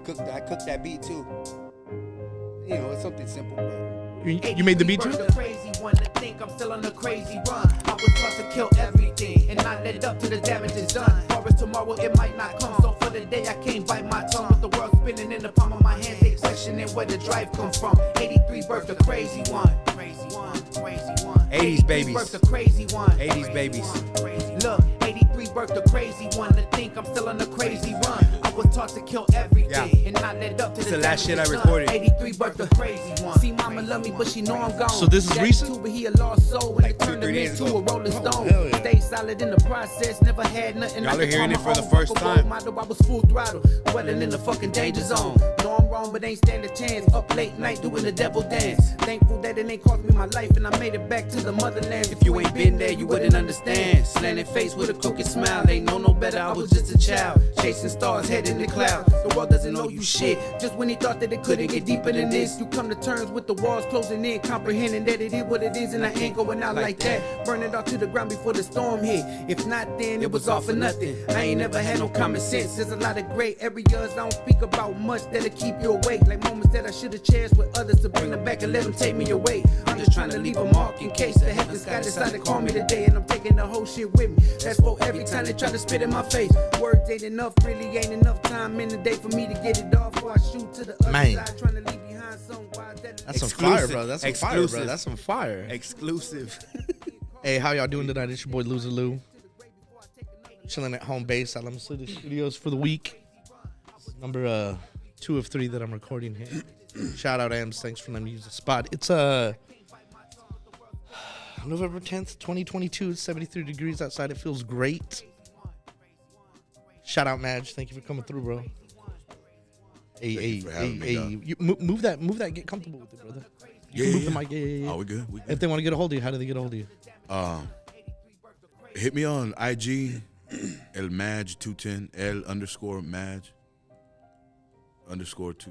I cooked that beat too. You know, it's something simple, but You made the beat too? The crazy one to think I'm still on the crazy run. I was taught to kill everything and not let up to the damage is done. Forest tomorrow it might not come. So for the day I can't bite my tongue with the world spinning in the palm of my hands. They questioning where the drive come from. 83 birth the crazy one. Crazy one, crazy one. 80s babies. Birth the crazy one. 80s babies. Look, 83 birth the crazy one to think I'm still on the crazy run. I was taught to kill everything and not let up to It's the the last shit I damage recorded. done. 83 birth the crazy one. See, mama love me, but she know I'm gone. So this is Daddy recent? too, but he a lost soul when Like they turned 2-3 him days into ago. a rolling stone. hell yeah. Stay solid in the process, never had nothing. Y'all I are could hearing call it my for the own first fucking time. role model. I was full throttle, dwelling in the fucking danger zone. Know I'm wrong, but ain't stand a chance. Up late night doing the devil dance. Thankful that it ain't cost me my life and I made it back to the motherland. If you ain't been there, you wouldn't understand. Slanted face with a crooked smile. They know no better, I was just a child. Chasing stars, head in the clouds. The world doesn't know you shit. Just when he thought that it couldn't get deeper than this, you come to terms with the walls closing in, comprehending that it is what it is, and I ain't going out like that. Burn it all to the ground before the storm hit. If not, then it was all for nothing. I ain't never had no common sense. There's a lot of great areas I don't speak about much that'll keep you awake. Like moments that I should've cherished with others to bring them back and let them take me away. I'm just trying to leave a mark in case the heavens sky decide to call me today, and I'm taking the whole shit with me. That's for every time they try to spit in my face. Words ain't enough, really ain't enough time in the day for me to get it off before I shoot to the other Man. side, trying to leave behind some wild that That's some Exclusive. fire, bro. That's some fire, Exclusive. bro. That's some fire. exclusive. Hey, how y'all doing tonight? It's your boy Loser Lew. Chilling at home base at Lemon City Studios for the week. This is number 2 of 3 that I'm recording here. Shout out Ams, thanks for letting me use the spot. It's November 10th, 2022. It's 73 degrees outside. It feels great. Shout out Madge, thank you for coming through, bro. Hey, for having me, dog. you move that. Get comfortable with it, brother. You can move the mic. Yeah. Oh, we good. We If good. they want to get a hold of you, how do they get a hold of you? Hit me on IG, elmadge210, L_Madge _210.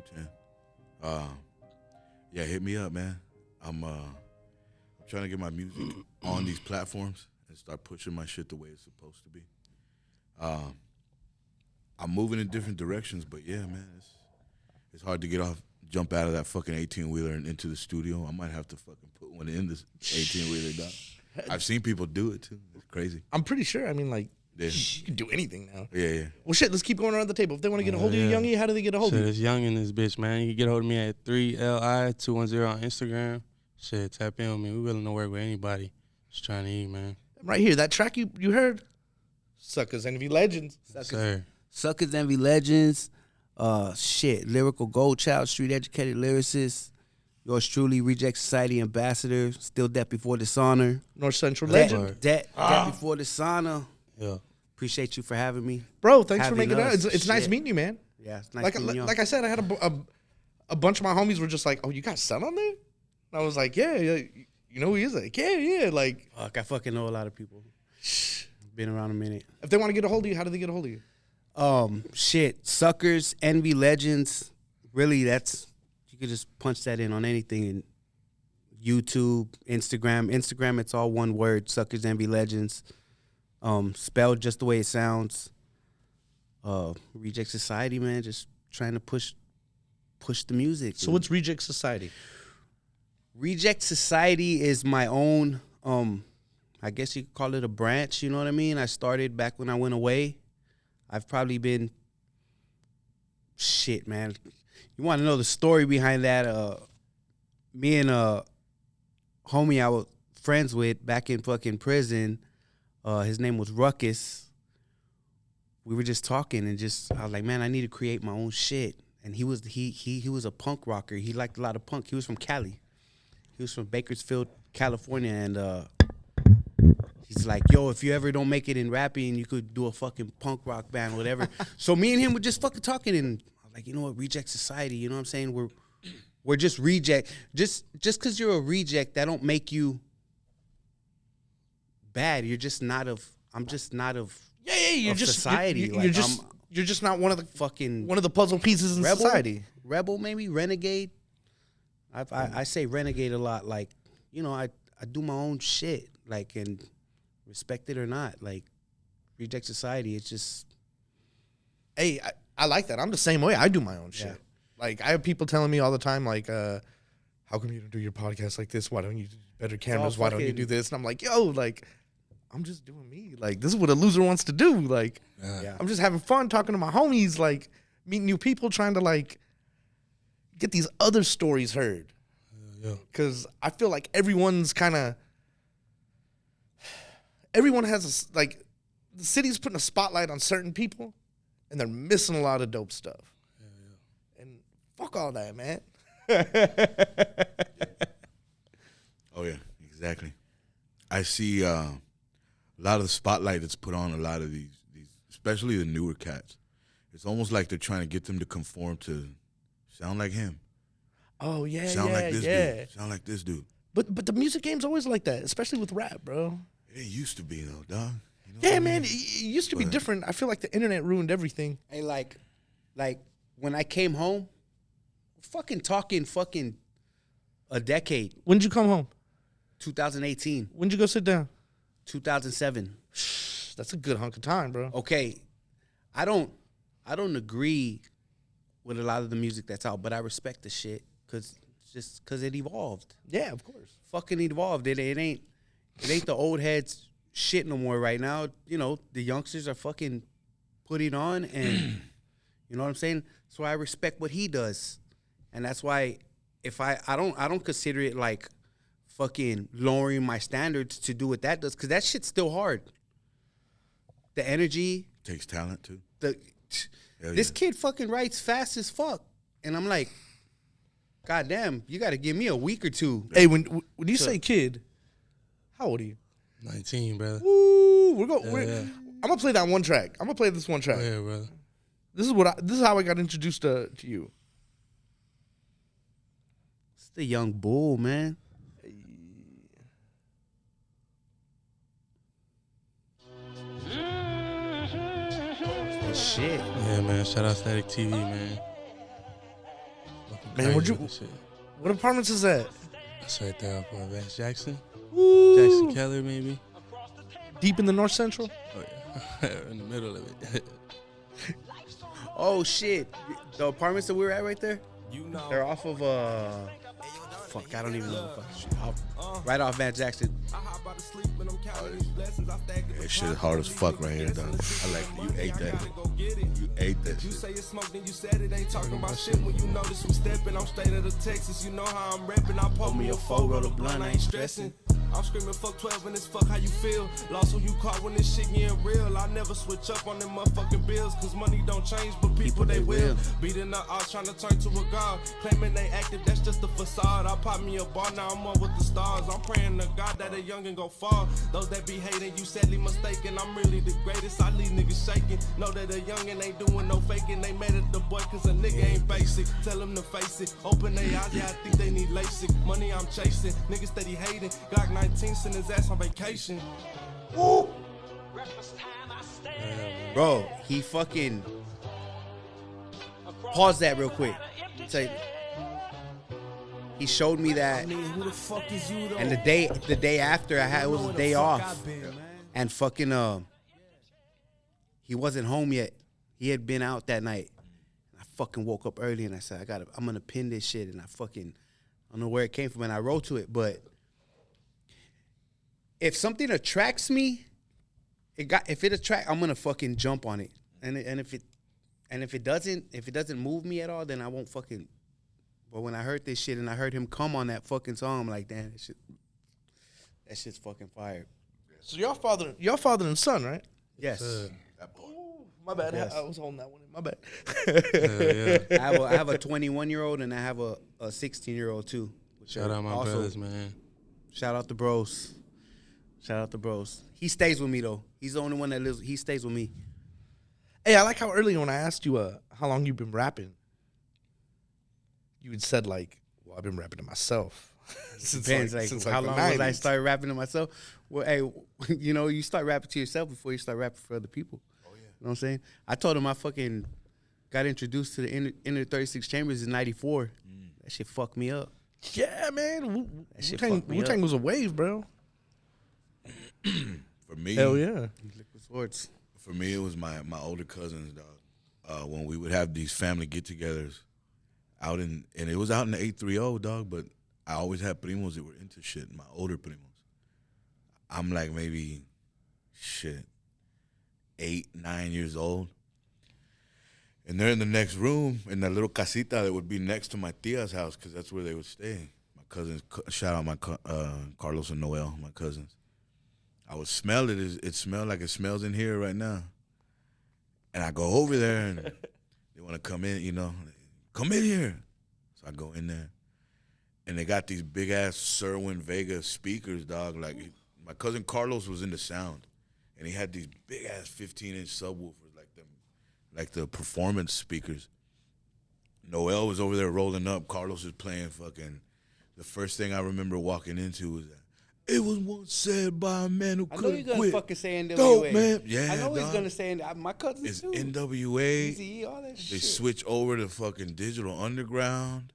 Yeah, hit me up, man. I'm trying to get my music on these platforms and start pushing my shit the way it's supposed to be. I'm moving in different directions, but yeah, man, it's hard to jump out of that fucking 18-wheeler and into the studio. I might have to fucking put one in this 18-wheeler, dog. I've seen people do it too. It's crazy. I'm pretty sure. I mean, like, Yeah. you can do anything now. Yeah. Well, shit, let's keep going around the table. If they want to get a hold of you, YvngE, how do they get a hold of Shit, you? it's Young in this bitch, man. You can get a hold of me at 3li210 on Instagram. Shit, tap in with me. We willing to work with anybody. Just trying to eat, man. Right here, that track you heard, Suckers Envy Legends. Sir. Suckers Envy Legends. Lyrical Gold Child, Street Educated Lyricist. Yours truly, Reject Society Ambassador. Still Debt Before Dishonor. North Central Debt, Legend. debt Before Dishonor. Yeah. Appreciate you for having me. Bro, thanks for Having making that. us. It's nice Shit. meeting you, man. Yeah, it's nice Like meeting y'all. like I said, I had a bunch of my homies were just like, oh, you got Son on there? And I was like, yeah. You know who he is? Like, yeah. Like, Fuck, I fucking know a lot of people. Been around a minute. if they want to get a hold of you, how do they get a hold of you? Suckers, Envy Legends. Really, you could just punch that in on anything. In YouTube, Instagram. Instagram, it's all one word, Suckers, Envy Legends. Spelled just the way it sounds. Reject Society, man, just trying to push the music. So what's Reject Society? Reject Society is my own, I guess you could call it a branch, you know what I mean? I started back when I went away. I've probably been, shit, man. You want to know the story behind that? Me and a homie I was friends with back in fucking prison, his name was Ruckus. We were just talking and I was like, man, I need to create my own shit. And he was a punk rocker. He liked a lot of punk. He was from Cali. He was from Bakersfield, California, and he's like, yo, if you ever don't make it in rapping, you could do a fucking punk rock band, whatever. So me and him were just fucking talking, and I was like, you know what, Reject Society, you know what I'm saying? We're just reject. Just because you're a reject, that don't make you bad. You're just not of. I'm just not of. Yeah. You're of just society. You're just not one of the Fucking puzzle pieces in society. Rebel, maybe renegade. I say renegade a lot. Like, you know, I do my own shit. Like, and respect it or not. Like, Reject Society. It's just. Hey, I like that. I'm the same way. I do my own shit. Yeah. Like, I have people telling me all the time, like, how come you don't do your podcast like this? Why don't you do better cameras? Why don't you do this? And I'm like, yo, like, I'm just doing me. Like, this is what a loser wants to do. Like, I'm just having fun talking to my homies, like, meeting new people, trying to, like, get these other stories heard. Because I feel like everyone has, like, the city's putting a spotlight on certain people, and they're missing a lot of dope stuff. And fuck all that, man. Oh, yeah, exactly. I see a lot of the spotlight that's put on a lot of these, especially the newer cats. It's almost like they're trying to get them to conform to sound like him. Oh, yeah, Sound like this dude. Sound like this dude. But the music game's always like that, especially with rap, bro. It used to be, though, dog. You know Yeah, what I man, mean? it used to be different. I feel like the internet ruined everything. Hey, like when I came home, fucking talking a decade. When'd you come home? 2018, When'd you go sit down? 2007. That's a good hunk of time, bro. Okay, I don't agree with a lot of the music that's out, but I respect the shit because it evolved. Yeah, of course. Fucking evolved. It ain't the old heads shit no more right now. You know, the youngsters are fucking putting on, and you know what I'm saying. So I respect what he does, and that's why if I don't consider it like fucking lowering my standards to do what that does, because that shit's still hard. The energy Takes talent, too. This kid fucking writes fast as fuck, and I'm like, God damn, you got to give me a week or two. Hey, when you say kid, how old are you? 19, brother. Ooh, I'm gonna play that one track. I'm gonna play this one track. Oh, yeah, brother. This is how I got introduced to you. It's the young bull, man. Shit. Yeah, man. Shout out Static TV, man. Man, Crazy with the shit. what apartments is that? That's right there up on Vance Jackson. Ooh. Jackson Keller, maybe. Deep in the North Central? Oh, yeah. In the middle of it. Oh shit, the apartments that we were at right there, they're off of fuck, I don't even know. Right off Van Jackson. That shit is hard as fuck right here, dog. I like it. You ate that. You ate that You shit. say it's smoke, then you said it. Ain't talking about shit when you notice we stepping. I'm straight out of Texas, you know how I'm repping. I pull me a 4, roll a blunt, I ain't stressing. I'm screaming fuck 12 and it's fuck how you feel. Lost who you caught when this shit getting real. I never switch up on them motherfucking bills, cause money don't change, but people they will. Beating up odds, trying to turn to a god. Claiming they active, that's just a facade. I pop me a bar, now I'm up with the stars. I'm praying to God that a youngin' go far. Those that be hating, you sadly mistaken. I'm really the greatest, I leave niggas shaking. Know that a youngin' ain't doing no faking. They mad at the boy cause a nigga ain't basic. Tell them to face it, open their eyes, yeah I think they need LASIK. Money I'm chasing, niggas steady hating. Glock 19, send his ass on vacation. Woo! Bro, he fucking pause that real quick. Say, he showed me that, Who the fuck is you though? and the day after it was a day off, and fucking he wasn't home yet. He had been out that night. I fucking woke up early and I said I'm gonna pin this shit, and I don't know where it came from, and I wrote to it, but if something attracts me, I'm gonna fucking jump on it, and if it doesn't move me at all, then I won't fucking. But when I heard this shit and I heard him come on that fucking song, I'm like, damn, that shit's fucking fire. So y'all father and son, right? Yes. Ooh, my bad. Yes. I was holding that one in. My bad. I have a 21-year-old and I have a 16-year-old too. Shout out my brothers, man. Shout out the bros. He stays with me though. He's the only one that lives. He stays with me. Hey, I like how earlier when I asked you how long you've been rapping, you had said like, well, I've been rapping to myself. Depends, how long was I started rapping to myself? Well, hey, you start rapping to yourself before you start rapping for other people. Oh yeah. You know what I'm saying? I told him I fucking got introduced to the inner 36 Chambers in '94. That shit fucked me up. Yeah, man. Wu-Tang was a wave, bro. For me, hell yeah. Liquid Swords. For me, it was my older cousins, dog. when we would have these family get-togethers and it was out in the 830, dog, but I always had primos that were into shit, my older primos. I'm like maybe, 8, 9 years old. And they're in the next room, in that little casita that would be next to my tia's house, because that's where they would stay. My cousins, shout out my Carlos and Noel, my cousins. I would smell it. It smelled like it smells in here right now. And I go over there, and they want to come in, come in here. So I go in there. And they got these big-ass Sherwin Vega speakers, dog. Like, my cousin Carlos was into sound. And he had these big-ass 15-inch subwoofers, like the performance speakers. Noel was over there rolling up. Carlos was playing fucking. The first thing I remember walking into was that it was once said by a man who couldn't quit. I know you're gonna fucking say NWA. Dope, man. Yeah, I know dog. he's gonna say my cousins it's too. NWA. Eazy-E, all that They shit. switch over to fucking Digital Underground.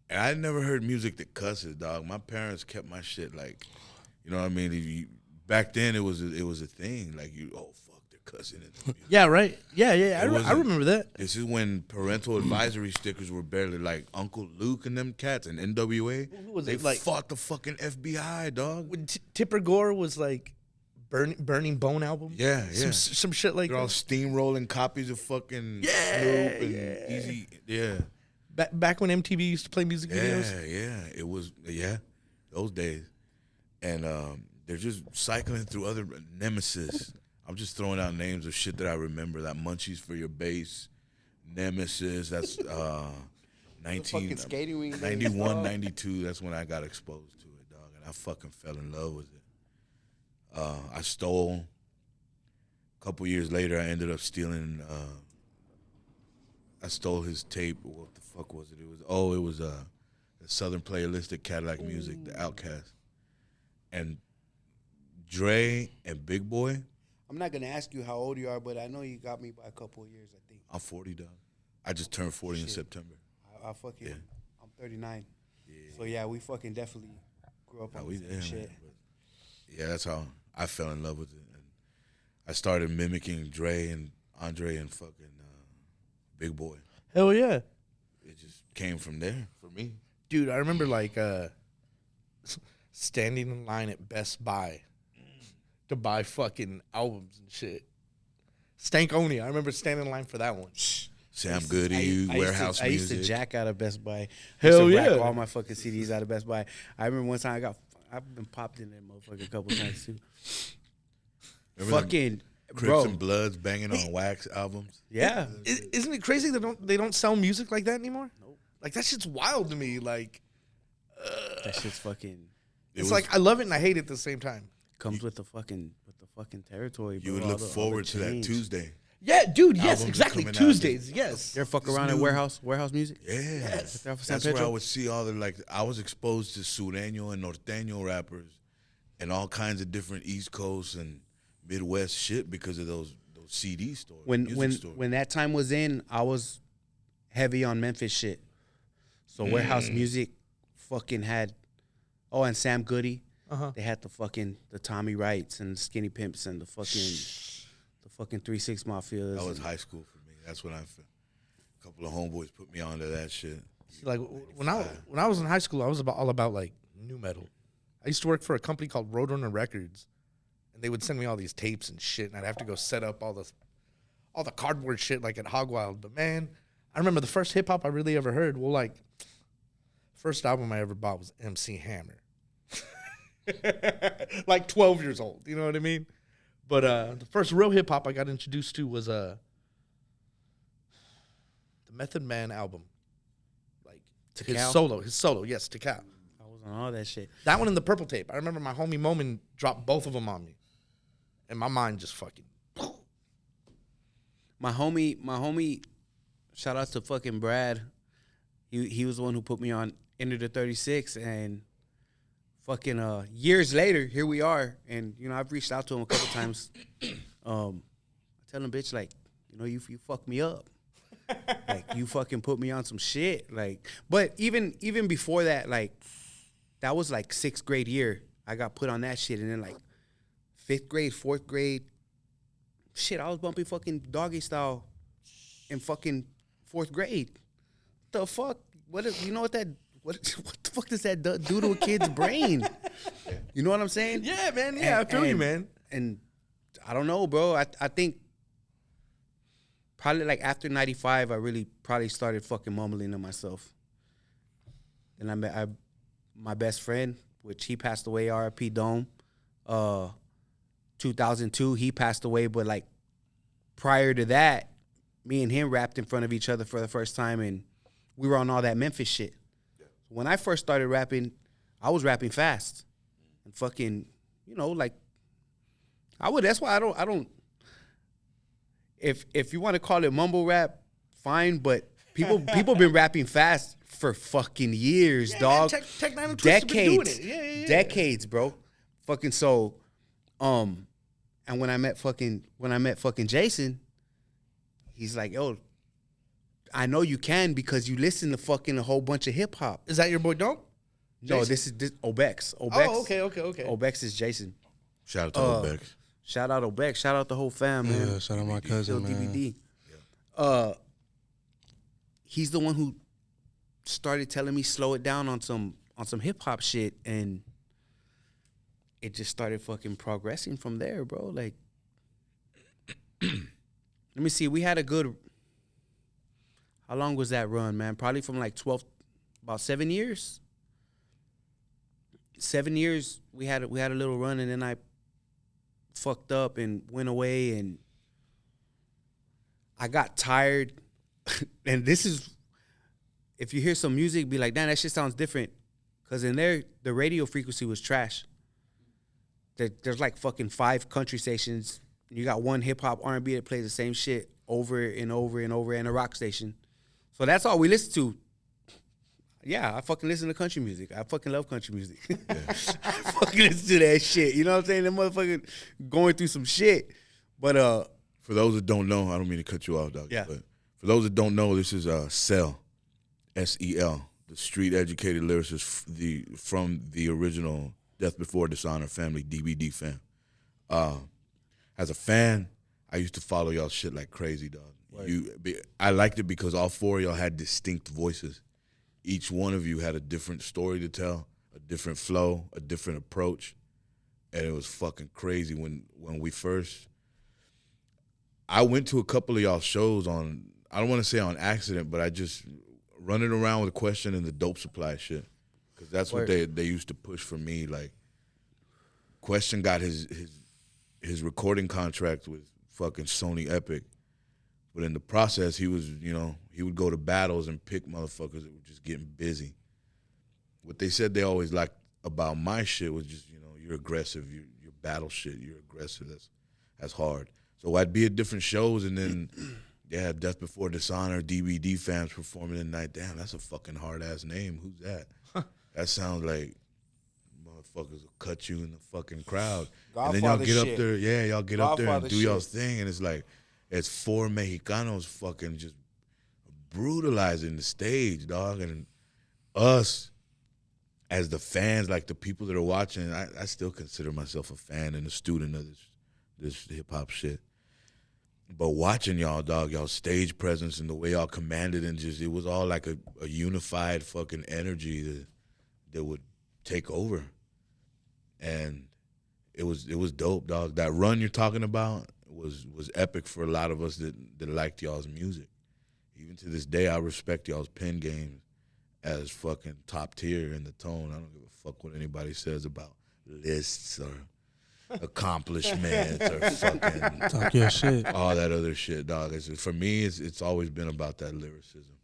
And I never heard music that cusses, dog. My parents kept my shit like, you know what I mean? Back then it was a thing. Like fuck, they're cussing it. Yeah, right. Yeah. I remember that. This is when parental advisory stickers were barely like Uncle Luke and them cats and NWA. Who was they it, like- fought the fucking FBI, dog. When Tipper Gore was like Burning Bone album. Yeah. Some shit like They're all that. steamrolling copies of fucking Snoop and Easy. Yeah. Back when MTV used to play music videos. Yeah. It was those days. And they're just cycling through other Nemesis. I'm just throwing out names of shit that I remember. That Munchies for Your Bass, Nemesis. That's fucking skating ring days, 91, dog. 92. That's when I got exposed to it, dog. And I fucking fell in love with it. I stole. A couple years later, I ended up stealing. I stole his tape. What the fuck was it? It was the Southern Playalistic Cadillac Music, the Outcast. And Dre and Big Boy. I'm not gonna ask you how old you are, but I know you got me by a couple of years. I think. I'm 40, dog. I just turned 40 in September. I fucking. Yeah. I'm 39. Yeah. So yeah, we fucking definitely grew up on the same shit. Yeah, that's how I fell in love with it. And I started mimicking Dre and Andre and fucking Big Boy. Hell yeah. It just came from there for me. Dude, I remember like standing in line at Best Buy to buy fucking albums and shit. Stankonia. I remember standing in line for that one. Sam Goody, Warehouse I used to Music. jack out of Best Buy. Hell I used to rack yeah. all my fucking CDs out of Best Buy. I remember one time I've been popped in that motherfucker a couple times too. Remember Fucking Crips bro. and Bloods banging on wax albums. Yeah. Isn't it crazy they don't sell music like that anymore? Nope. Like that shit's wild to me. Like That shit's fucking it's like I love it and I hate it at the same time. comes with the fucking territory, bro. You would All look the forward to that change. Tuesday. Yeah, dude. Yes, Albums exactly. coming out. Tuesdays. Yes. You ever fuck This around at new- warehouse music? Yeah. That's San That's where I Pedro? would see all the, I was exposed to Sureño and Norteño rappers and all kinds of different East Coast and Midwest shit because of those CD stores. music stores. When that time was in, I was heavy on Memphis shit. So warehouse music fucking had and Sam Goody. They had the Tommy Wrights and Skinny Pimps and the fucking 3-6 Mafias. That was high school for me. That's when a couple of homeboys put me onto that shit. Like when I was in high school, I was all about like new metal. I used to work for a company called Roadrunner Records, and they would send me all these tapes and shit, and I'd have to go set up all the cardboard shit like at Hogwild. But man, I remember the first hip hop I really ever heard. Well, like first album I ever bought was MC Hammer. Like 12 years old, you know what I mean? But the first real hip hop I got introduced to was the Method Man album. Like his solo, yes, Tikal. I was on all that shit. That one and the purple tape. I remember my homie Momin dropped both of them on me. And my mind just fucking My homie, shout out to fucking Brad. He was the one who put me on Enter the 36, and fucking years later, here we are. And I've reached out to him a couple times. I tell him, bitch, like, you fucked me up. Like, you fucking put me on some shit. Like, but even before that, like, that was like 6th grade year. I got put on that shit, and then like 5th grade, 4th grade, shit, I was bumping fucking Doggy Style in fucking 4th grade. The fuck? What the fuck does that do to a kid's brain? You know what I'm saying? Yeah, man. Yeah, I feel you, man. And I don't know, bro. I think probably like after 95, I really probably started fucking mumbling to myself. And I met my best friend, which he passed away, R.I.P. Dome. 2002, he passed away, but like prior to that, me and him rapped in front of each other for the first time, and we were on all that Memphis shit. When I first started rapping, I was rapping fast and fucking, like that's why I don't. If you want to call it mumble rap, fine, but people been rapping fast for fucking years, dog. Man, Tech Nine and Twist been doing it. Yeah. Decades, bro. Fucking so, and when I met fucking Jason, he's like, yo, I know you can because you listen to fucking a whole bunch of hip hop. Is that your boy Dome? No, this is Obex. Oh, okay. Obex is Jason. Shout out to Obex. Shout out Obex. Shout out the whole fam, man. Yeah, shout out my cousin, man. DVD. He's the one who started telling me slow it down on some hip hop shit, and it just started fucking progressing from there, bro. Like, let me see. We had a good. How long was that run, man? Probably from like about 7 years. 7 years we had a little run, and then I fucked up and went away, and I got tired. And this is, if you hear some music, be like, damn, that shit sounds different. Because in there, the radio frequency was trash. There's like fucking 5 country stations. You got one hip-hop R&B that plays the same shit over and over and over, and a rock station. So that's all we listen to. Yeah, I fucking listen to country music. I fucking love country music. I fucking listen to that shit. You know what I'm saying? That motherfucker going through some shit. But for those that don't know, I don't mean to cut you off, dog. Yeah. But for those that don't know, this is SEL, SEL, the street educated lyricist from the original Death Before Dishonor family, DVD fam. As a fan, I used to follow y'all shit like crazy, dog. I liked it because all 4 of y'all had distinct voices. Each one of you had a different story to tell, a different flow, a different approach, and it was fucking crazy when we first. I went to a couple of y'all shows on. I don't want to say on accident, but I just running around with a question and the Dope Supply shit, because that's what they used to push for me. Like, Question got his recording contract with fucking Sony Epic. But in the process, he was, he would go to battles and pick motherfuckers that were just getting busy. What they said they always liked about my shit was just, you're aggressive, you're battle shit, you're aggressive. That's hard. So I'd be at different shows, and then they had Death Before Dishonor DVD fans performing at night. Damn, that's a fucking hard ass name. Who's that? That sounds like motherfuckers will cut you in the fucking crowd. And then y'all get up there, y'all get up there and do y'all's thing, and it's like. It's 4 Mexicanos fucking just brutalizing the stage, dog. And us, as the fans, like the people that are watching, I still consider myself a fan and a student of this hip-hop shit. But watching y'all, dog, y'all stage presence and the way y'all commanded, and just, it was all like a unified fucking energy that would take over. And it was dope, dog. That run you're talking about, was epic for a lot of us that liked y'all's music. Even to this day, I respect y'all's pen game as fucking top tier in the tone. I don't give a fuck what anybody says about lists or accomplishments or fucking Talk your shit. all that other shit, dog. For me, it's always been about that lyricism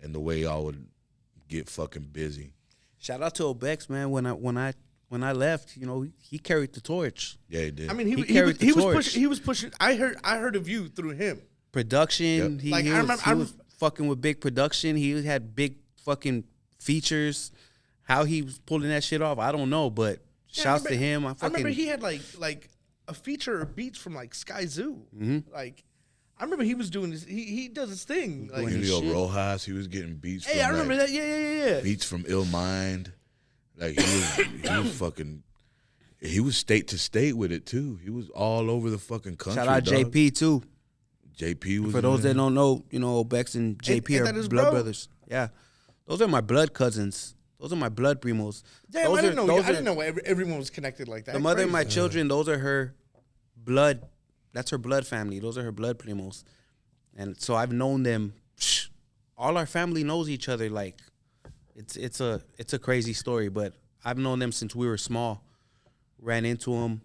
and the way y'all would get fucking busy. shout out to Obex, man. When I left, he carried the torch. Yeah, he did. I mean, he carried was pushing. I heard of you through him. Production. Yep. He was fucking with big production. He had big fucking features. How he was pulling that shit off, I don't know. But shouts to him. I remember he had like a feature or beats from like Sky Zoo. Mm-hmm. Like, I remember he was doing this. He does his thing. Like, Julio Rojas, he was getting beats. Hey, I remember that. Yeah. Beats from Ill Mind. Like, he was state to state with it too. He was all over the fucking country. Shout out dog. JP too. JP was. For those that don't know, you know, Bex and JP Ain't are that his blood bro? brothers. Yeah, those are my blood cousins. Those are my blood primos. Damn, those I didn't know. those I didn't know everyone was connected like that. The mother of my Crazy. children. Those are her blood. That's her blood family. Those are her blood primos, and so I've known them. All our family knows each other. Like, it's a crazy story, but I've known them since we were small. Ran into them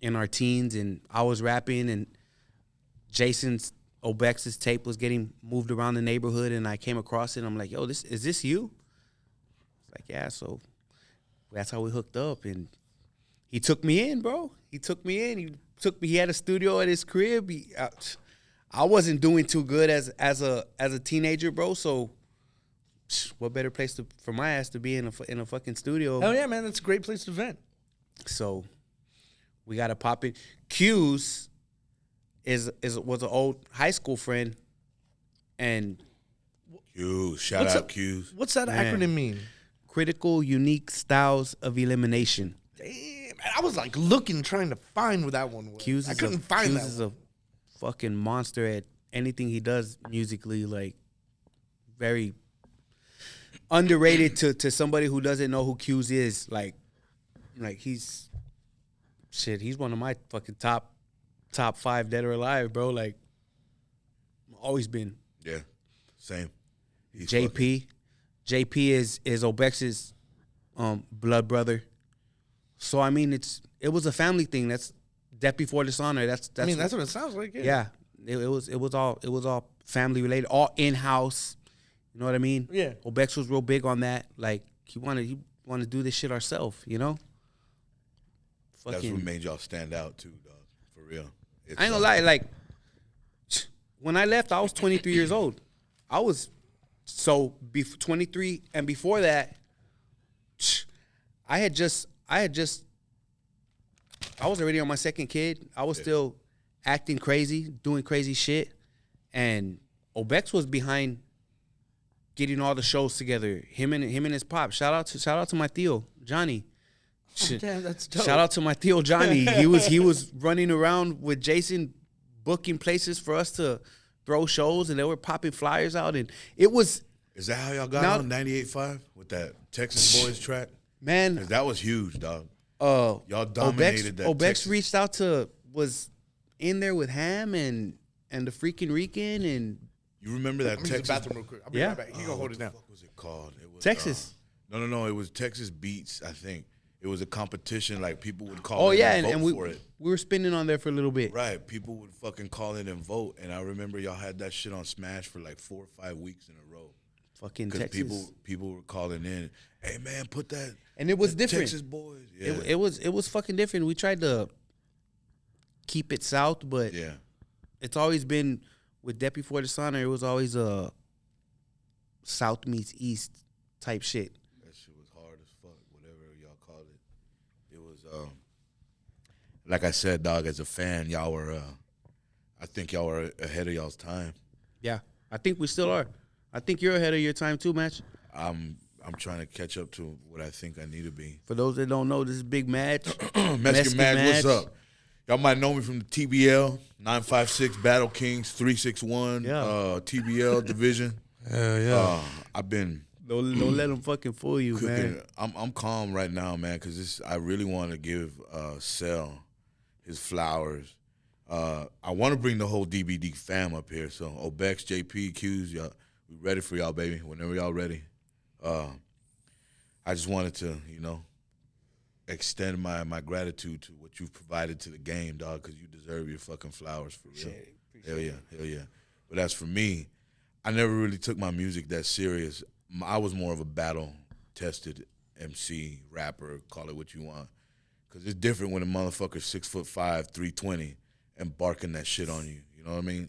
in our teens, and I was rapping, and Jason's Obex's tape was getting moved around the neighborhood, and I came across it. And I'm like, "Yo, is this you?" It's like, "Yeah." So that's how we hooked up, and he took me in, bro. He took me in. He had a studio at his crib. I wasn't doing too good as a teenager, bro. So what better place for my ass to be in a fucking studio? Hell yeah, man. That's a great place to vent. So we got to pop it. Q's was an old high school friend, and Q's. Shout out Q's. What's that Man. acronym mean? Critical Unique Styles of Elimination. Damn, I was like looking, trying to find where that one was. Q's I is couldn't find Q's that is one. a fucking monster at anything he does musically. Like, very underrated to somebody who doesn't know who Q's is. Like he's one of my fucking top 5 dead or alive, bro. Like, always been. Yeah, same. He's JP is Obex's blood brother. So I mean, it was a family thing. That's death before dishonor. That's I mean, that's what it sounds like. yeah. It was all family related, all in house. You know what I mean? Yeah. Obex was real big on that. Like, he wanted to do this shit ourselves. You know. That's what made y'all stand out too, dog. For real. I ain't gonna lie. Like, when I left, I was 23 years old. I was 23, and before that, I was already on my second kid. I was still acting crazy, doing crazy shit, and Obex was behind getting all the shows together. Him and his pop. Shout out to my Theo Johnny. Oh, damn, that's dope. Shout out to my Theo Johnny. He was running around with Jason, booking places for us to throw shows, and they were popping flyers out, and it was. Is that how y'all got on 98.5 with that Texas Boys track? Man, 'Cause that was huge, dog. Y'all dominated that Obex Texas. reached out was in there with Ham and the freaking Rican and You remember that I'm in the Texas? bathroom real quick. I'll be Yeah. right back. You go hold it down. What was it called? It was Texas. No. It was Texas Beats. I think it was a competition. Like, people would call. Oh in yeah, and and vote we for it. were spinning on there for a little bit. Right, people would fucking call in and vote, and I remember y'all had that shit on Smash for like 4 or 5 weeks in a row. Fucking Because Texas. people were calling in, hey man, put that. And it was that different. Texas Boys. Yeah. It was fucking different. We tried to keep it south, but yeah. it's always been with Death Before Dishonor. It was always a south meets east type shit. That shit was hard as fuck, whatever y'all called it. It was, like I said, dog, as a fan, y'all were, I think y'all were ahead of y'all's time. Yeah, I think we still are. I think you're ahead of your time too, Match. I'm trying to catch up to what I think I need to be. For those that don't know, this is Big Match. Meskin Mag, what's up? Y'all might know me from the TBL, 956 Battle Kings, 361, Yeah. TBL division. Hell yeah. I've been Don't let them fucking fool you, cooking. man. I'm calm right now, man, because I really want to give SEL his flowers. I want to bring the whole DBD fam up here. So Obex, JP, Q's, y'all, we ready for y'all, baby. Whenever y'all ready. I just wanted to, extend my gratitude to what you've provided to the game, dog, because you deserve your fucking flowers for real. Hell yeah. But as for me, I never really took my music that serious. I was more of a battle-tested MC, rapper, call it what you want. Because it's different when a motherfucker's 6'5", 320, and barking that shit on you. You know what I mean?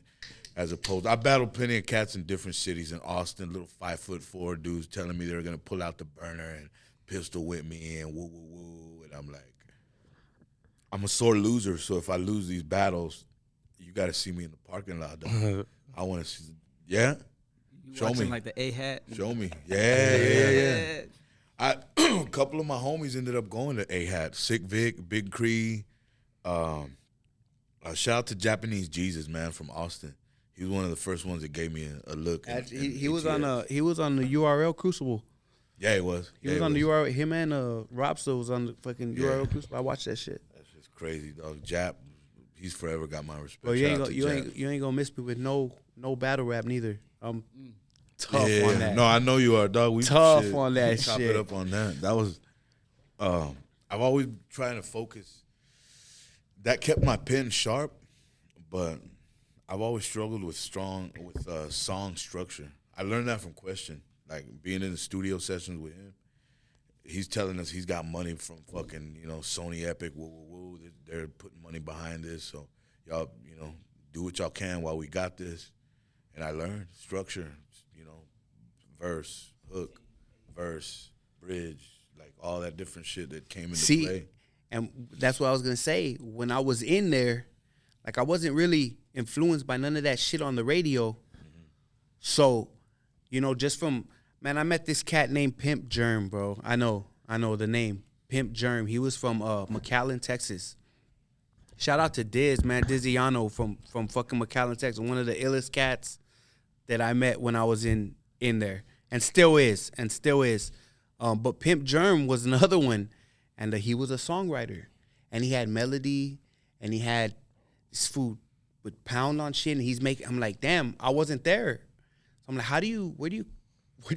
As opposed, I battled plenty of cats in different cities in Austin, little 5'4" dudes telling me they were going to pull out the burner and pistol whip me and woo, woo, woo. And I'm like, I'm a sore loser, so if I lose these battles, you got to see me in the parking lot, dog. I want to see, yeah? You Show watching me. like the A-Hat? Show me. Yeah. A couple of my homies ended up going to A-Hat. Sick Vic, Big Cree, Shout out to Japanese Jesus, man, from Austin. He was one of the first ones that gave me a look. He was on the URL Crucible. Yeah, he was. He was on the URL. Him and Robster was on the fucking URL Crucible. I watched that shit. That's just crazy, dog. Jap, he's forever got my respect. Bro, you ain't gonna miss me with no battle rap neither. I'm tough on that. No, I know you are, dog. We tough on that chop shit. it up on that. That was. I've always trying to focus. That kept my pen sharp, but I've always struggled with song structure. I learned that from Question. Like being in the studio sessions with him, he's telling us he's got money from fucking, Sony Epic, woo. They're putting money behind this, so y'all, do what y'all can while we got this. And I learned structure, verse, hook, verse, bridge, like all that different shit that came into play. And that's what I was gonna say. When I was in there, like I wasn't really influenced by none of that shit on the radio. Mm-hmm. So, just from man, I met this cat named Pimp Germ, bro. I know the name. Pimp Germ. He was from McAllen, Texas. Shout out to Diz, man, Diziano from fucking McAllen, Texas. One of the illest cats that I met when I was in there. And still is. But Pimp Germ was another one. And he was a songwriter. And he had melody. And he had this food with pound on shit. And I'm like, damn, I wasn't there. So I'm like, where do you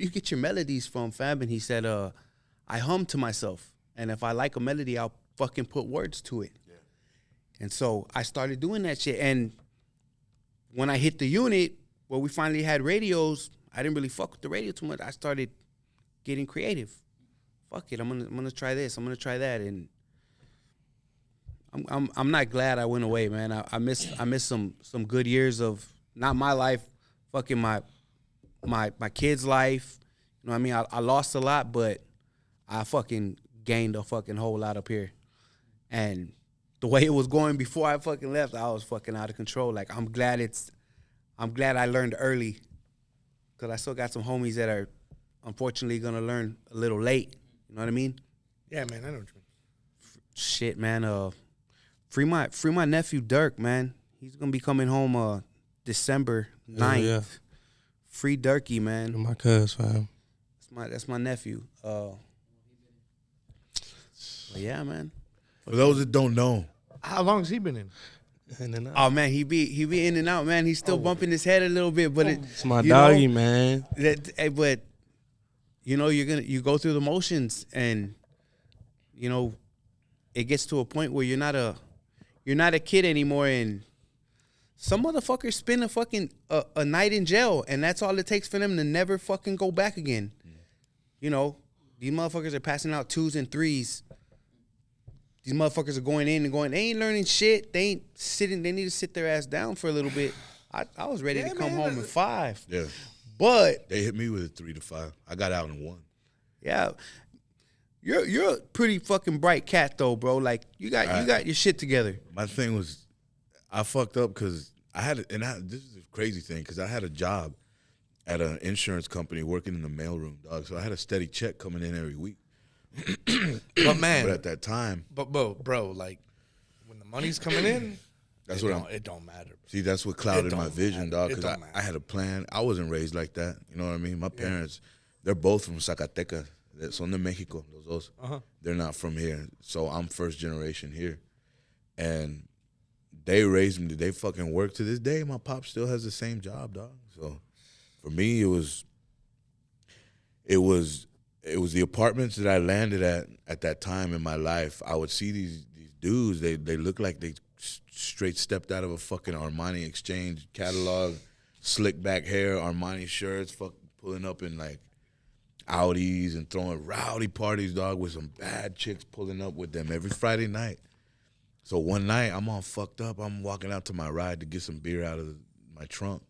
get your melodies from, fam? And he said, I hum to myself. And if I like a melody, I'll fucking put words to it. Yeah. And so I started doing that shit. And when I hit the unit, where we finally had radios, I didn't really fuck with the radio too much. I started getting creative. Fuck it, I'm gonna try this. I'm gonna try that, and I'm not glad I went away, man. I miss some good years of not my life, fucking my kid's life. You know what I mean? I lost a lot, but I fucking gained a fucking whole lot up here. And the way it was going before I fucking left, I was fucking out of control. Like I'm glad I learned early, because I still got some homies that are unfortunately gonna learn a little late. You know what I mean? Yeah, man, I know what you mean. Shit, man. Free my nephew Dirk, man. He's gonna be coming home December 9th. Yeah. Free Dirky, man. My cuz, fam. That's my nephew. But yeah, man. For those that don't know, how long has he been in? In and out. Oh man, he be in and out, man. He's still bumping his head a little bit, but it's my doggy, man. But you go through the motions, and it gets to a point where you're not a kid anymore, and some motherfuckers spend a night in jail, and that's all it takes for them to never fucking go back again. These motherfuckers are passing out 2s and 3s. These motherfuckers are going in and going. They ain't learning shit. They ain't sitting. They need to sit their ass down for a little bit. I was ready to come home in 5. Yeah, but they hit me with a 3 to 5. I got out in 1. Yeah, you're a pretty fucking bright cat though, bro. Like you got your shit together. My thing was, I fucked up because this is a crazy thing, because I had a job at an insurance company working in the mailroom, dog. So I had a steady check coming in every week. But man, but at that time, bro, like when the money's coming in, it don't matter. See, that's what clouded my vision, dog. Because I had a plan. I wasn't raised like that. You know what I mean? My parents, they're both from Zacatecas. Son de Mexico, los dos. Uh-huh. They're not from here, so I'm first generation here, and they raised me. They fucking work to this day. My pop still has the same job, dog. So for me, it was the apartments that I landed at that time in my life. I would see these dudes. They look like they straight stepped out of a fucking Armani Exchange catalog, slick back hair, Armani shirts, fucking pulling up in like Audis and throwing rowdy parties, dog, with some bad chicks pulling up with them every Friday night. So one night, I'm all fucked up. I'm walking out to my ride to get some beer out of my trunk,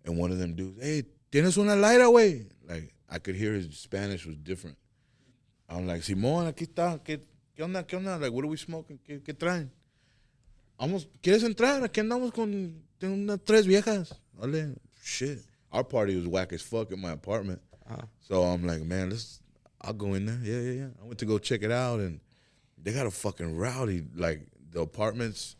and one of them dudes, hey, ¿tienes una lighter, güey? Like, I could hear his Spanish was different. I'm like, Simón, aquí está. ¿Qué onda? Like, what are we smoking? ¿Qué traen? ¿Quieres entrar? Aquí andamos con unas 3 viejas. Ole, shit. Our party was whack as fuck at my apartment. Uh-huh. So I'm like, man, I'll go in there. Yeah. I went to go check it out, and they got a fucking rowdy, like, the apartments,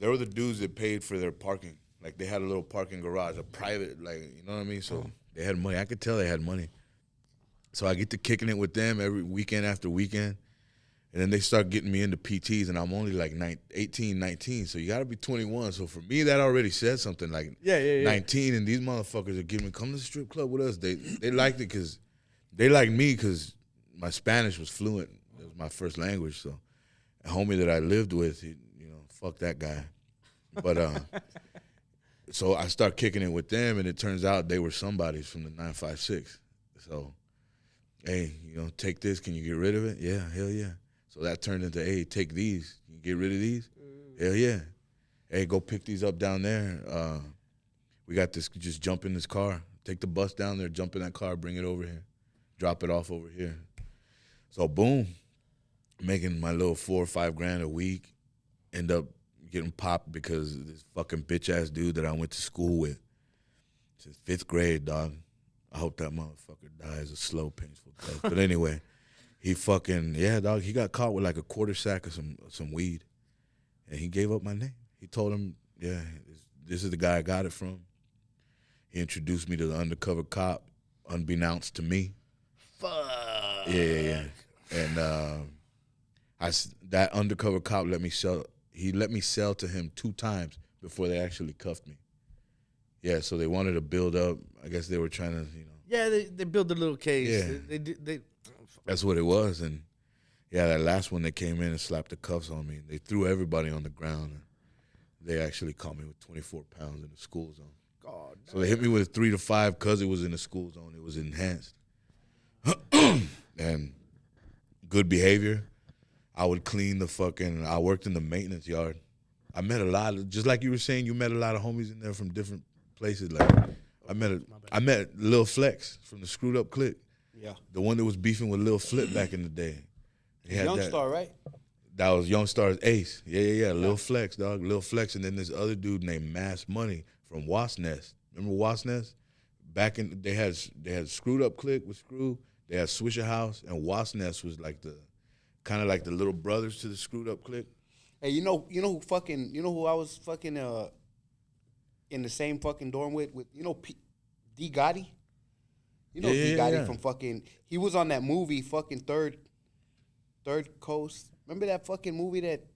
They were the dudes that paid for their parking. Like, they had a little parking garage, a private, like, you know what I mean? So they had money. I could tell they had money. So I get to kicking it with them every weekend after weekend. And then they start getting me into PTs, and I'm only like 18, 19. So you got to be 21. So for me, that already said something. Like 19, and these motherfuckers are giving me, come to the strip club with us. They liked it because they liked me because my Spanish was fluent. It was my first language. So a homie that I lived with, he, you know, fuck that guy. But so I start kicking it with them, and it turns out they were somebodies from the 956. So, hey, you know, take this. Can you get rid of it? Yeah, hell yeah. So that turned into, hey, take these. Can you get rid of these? Hell yeah. Hey, go pick these up down there. We got this, just jump in this car. Take the bus down there, jump in that car, bring it over here. Drop it off over here. So boom, making my little $4 or $5 grand a week. End up getting popped because of this fucking bitch-ass dude that I went to school with. Since 5th grade, dog. I hope that motherfucker dies a slow, painful death. But anyway. He fucking, yeah, dog, he got caught with like a quarter sack of some weed. And he gave up my name. He told him, yeah, this is the guy I got it from. He introduced me to the undercover cop, unbeknownst to me. Fuck. Yeah. And that undercover cop let me sell to him 2 times before they actually cuffed me. Yeah, so they wanted to build up. I guess they were trying to, you know. Yeah, they built a little case. Yeah. They That's what it was. And, yeah, that last one, they came in and slapped the cuffs on me. They threw everybody on the ground. And they actually caught me with 24 pounds in the school zone. God. So they hit me with 3 to 5 because it was in the school zone. It was enhanced. And good behavior. I would clean I worked in the maintenance yard. I met a lot of, just like you were saying, you met a lot of homies in there from different places. Like I met Lil Flex from the Screwed Up Clique. Yeah. The one that was beefing with Lil Flip back in the day. Youngstar, right? That was Youngstar's ace. Yeah. Lil Flex, dog. Lil Flex. And then this other dude named Mass Money from Wasp Nest. Remember Wasp Nest? Back in, they had Screwed Up Clique with Screw. They had Swisher House. And Wasp Nest was like kind of like the little brothers to the Screwed Up Clique. Hey, you know who I was fucking in the same fucking dorm with D Gotti? You know D Gotti from fucking, he was on that movie fucking Third Coast. Remember that fucking movie it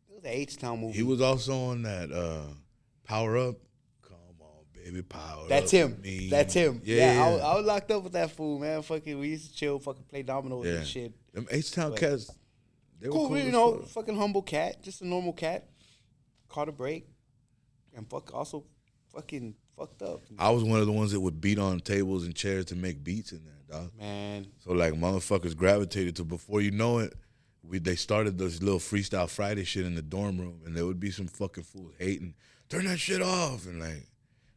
was an H-Town movie. He was also on that Power Up. Come on, baby, power That's up him. Me. That's him. Yeah. I was locked up with that fool, man. Fucking, we used to chill, fucking play dominoes and shit. Them H-Town cats, they were cool you know, fucking humble cat, just a normal cat. Caught a break. And also fucking fucked up. I was one of the ones that would beat on tables and chairs to make beats in there, dog. Man. So like motherfuckers gravitated to, before you know it, they started this little Freestyle Friday shit in the dorm room, and there would be some fucking fools hating, turn that shit off, and like,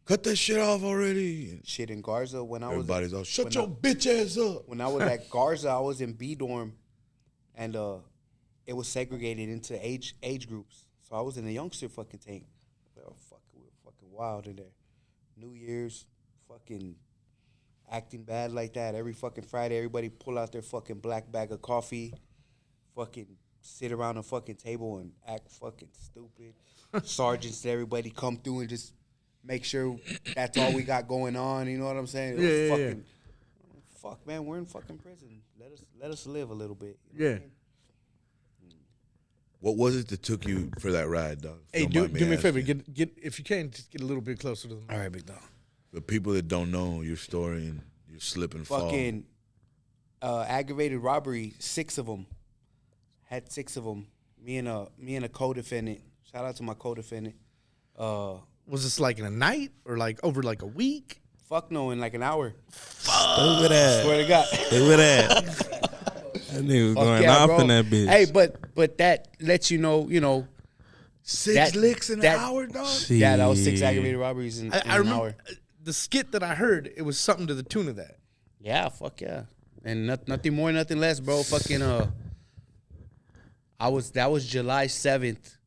cut that shit off already. And shit in Garza when I was. Everybody's all, shut your bitch ass up. When I was at Garza, I was in B dorm, and it was segregated into age groups. So I was in the youngster fucking tank. We were fucking wild in there. New Year's, fucking acting bad like that. Every fucking Friday, everybody pull out their fucking black bag of coffee, fucking sit around a fucking table and act fucking stupid. Sergeants, everybody come through and just make sure that's all we got going on. You know what I'm saying? Fuck, man, we're in fucking prison. Let us live a little bit. You know what I mean? What was it that took you for that ride, dog? Hey, do me a favor. Get if you can, just get a little bit closer to them. All right, big dog. The people that don't know your story and your slip and fall. Fucking aggravated robbery, 6 of them. Had 6 of them. Me and a co-defendant. Shout out to my co-defendant. Was this like in a night or like over like a week? Fuck no, in like an hour. Stupid ass. Swear to God. Stupid ass. That nigga was going off bro. in that bitch. Hey, but that lets you know. 6 licks in an hour, dog? Yeah, that was 6 aggravated robberies in I an remember hour. the skit that I heard. It was something to the tune of that. Yeah, fuck yeah. And nothing more, nothing less, bro. Fucking that was July 7th.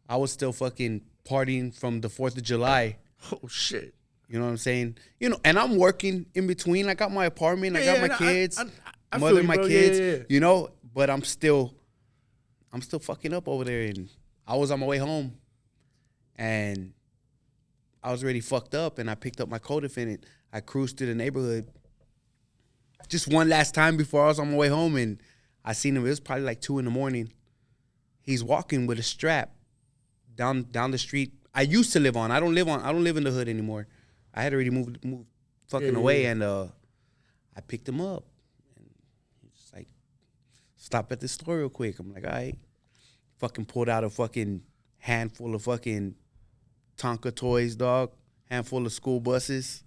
I was still fucking partying from the 4th of July. Oh shit. You know what I'm saying? You know, and I'm working in between. I got my apartment, I got my kids, I mother my bro. kids, Yeah. you know, but I'm still fucking up over there, and I was on my way home. and I was already fucked up, and I picked up my co-defendant. I cruised through the neighborhood just one last time before I was on my way home, and I seen him. It was probably like 2 a.m. He's walking with a strap down the street. I used to live on. I don't live in the hood anymore. I had already moved fucking away, and I picked him up. And he's just like, stop at the store real quick. I'm like, all right. Fucking pulled out a fucking handful of fucking Tonka toys, dog. Handful of school buses.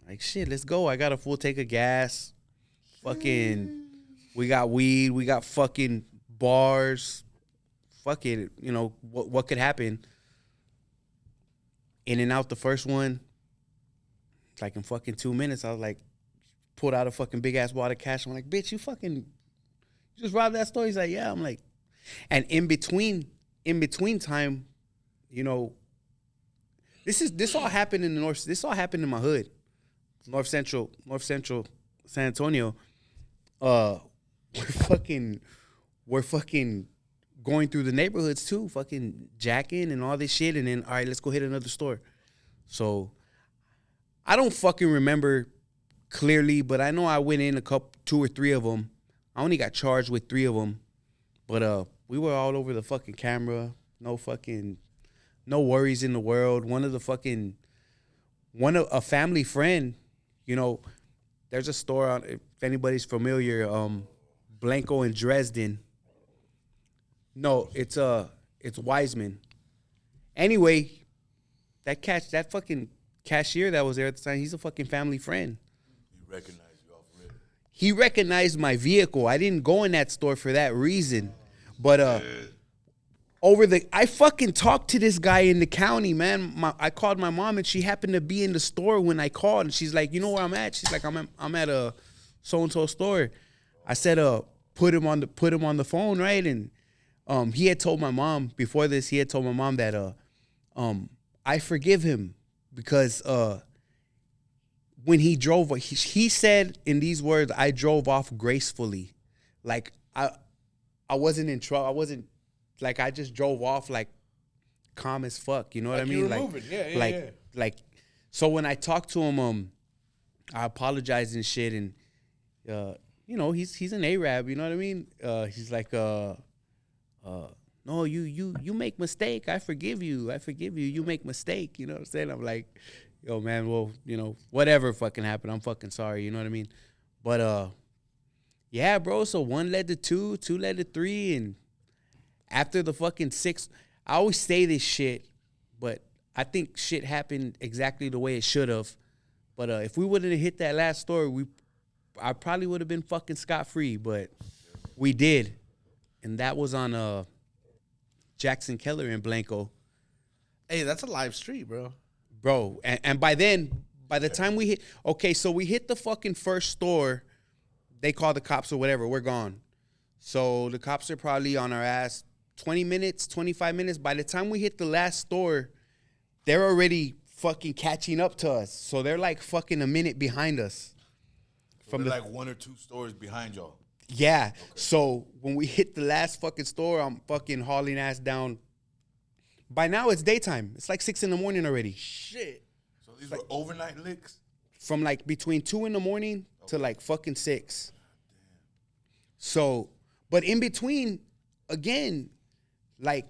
Like, shit, let's go. I got a full tank of gas. Fucking, we got weed. We got fucking bars. Fuck it. You know, what could happen? In and out the first one. Like, in fucking 2 minutes, I was like, pulled out a fucking big-ass wad of cash. I'm like, bitch, you just robbed that store? He's like, yeah. I'm like, and in between time, you know, this all happened in the north. This all happened in my hood, North Central San Antonio. We're fucking going through the neighborhoods too, fucking jacking and all this shit, and then all right, let's go hit another store. So I don't fucking remember clearly, but I know I went in 2 or 3 of them. I only got charged with 3 of them, but we were all over the fucking camera. No worries in the world. A family friend, you know, there's a store on, if anybody's familiar, Blanco in Dresden. No, it's YvngE. Anyway, that fucking cashier that was there at the time, he's a fucking family friend. He recognized you off rip. He recognized my vehicle. I didn't go in that store for that reason. But I fucking talked to this guy in the county, man. I called my mom, and she happened to be in the store when I called, and she's like, you know where I'm at? She's like, I'm at a so-and-so store. I said, put him on the phone, right? And he had told my mom before this, that I forgive him because when he drove, he said in these words, I drove off gracefully. Like I wasn't in trouble. I wasn't, like, I just drove off like calm as fuck. You know what I mean? You were moving. Yeah. So when I talked to him, I apologized and shit, and you know, he's an Arab. You know what I mean? He's like, no, you make mistake. I forgive you. You make mistake. You know what I'm saying? I'm like, yo, man. Well, you know, whatever fucking happened, I'm fucking sorry. You know what I mean? But yeah, bro. So 1 led to 2, 2 led to 3, and after the fucking 6, I always say this shit, but I think shit happened exactly the way it should have. But if we wouldn't have hit that last store, I probably would have been fucking scot-free, but we did. And that was on Jackson Keller in Blanco. Hey, that's a live street, bro. Bro, and by the time we hit, okay, so we hit the fucking first store, they call the cops or whatever, we're gone. So the cops are probably on our ass 20 minutes, 25 minutes. By the time we hit the last store, they're already fucking catching up to us. So they're like fucking a minute behind us. So they're like 1 or 2 stores behind y'all. Yeah. Okay. So when we hit the last fucking store, I'm fucking hauling ass down. By now it's daytime. It's like 6 a.m. already. Shit. So these were overnight licks? From like between 2 a.m. to like fucking 6. So, but in between, again, like,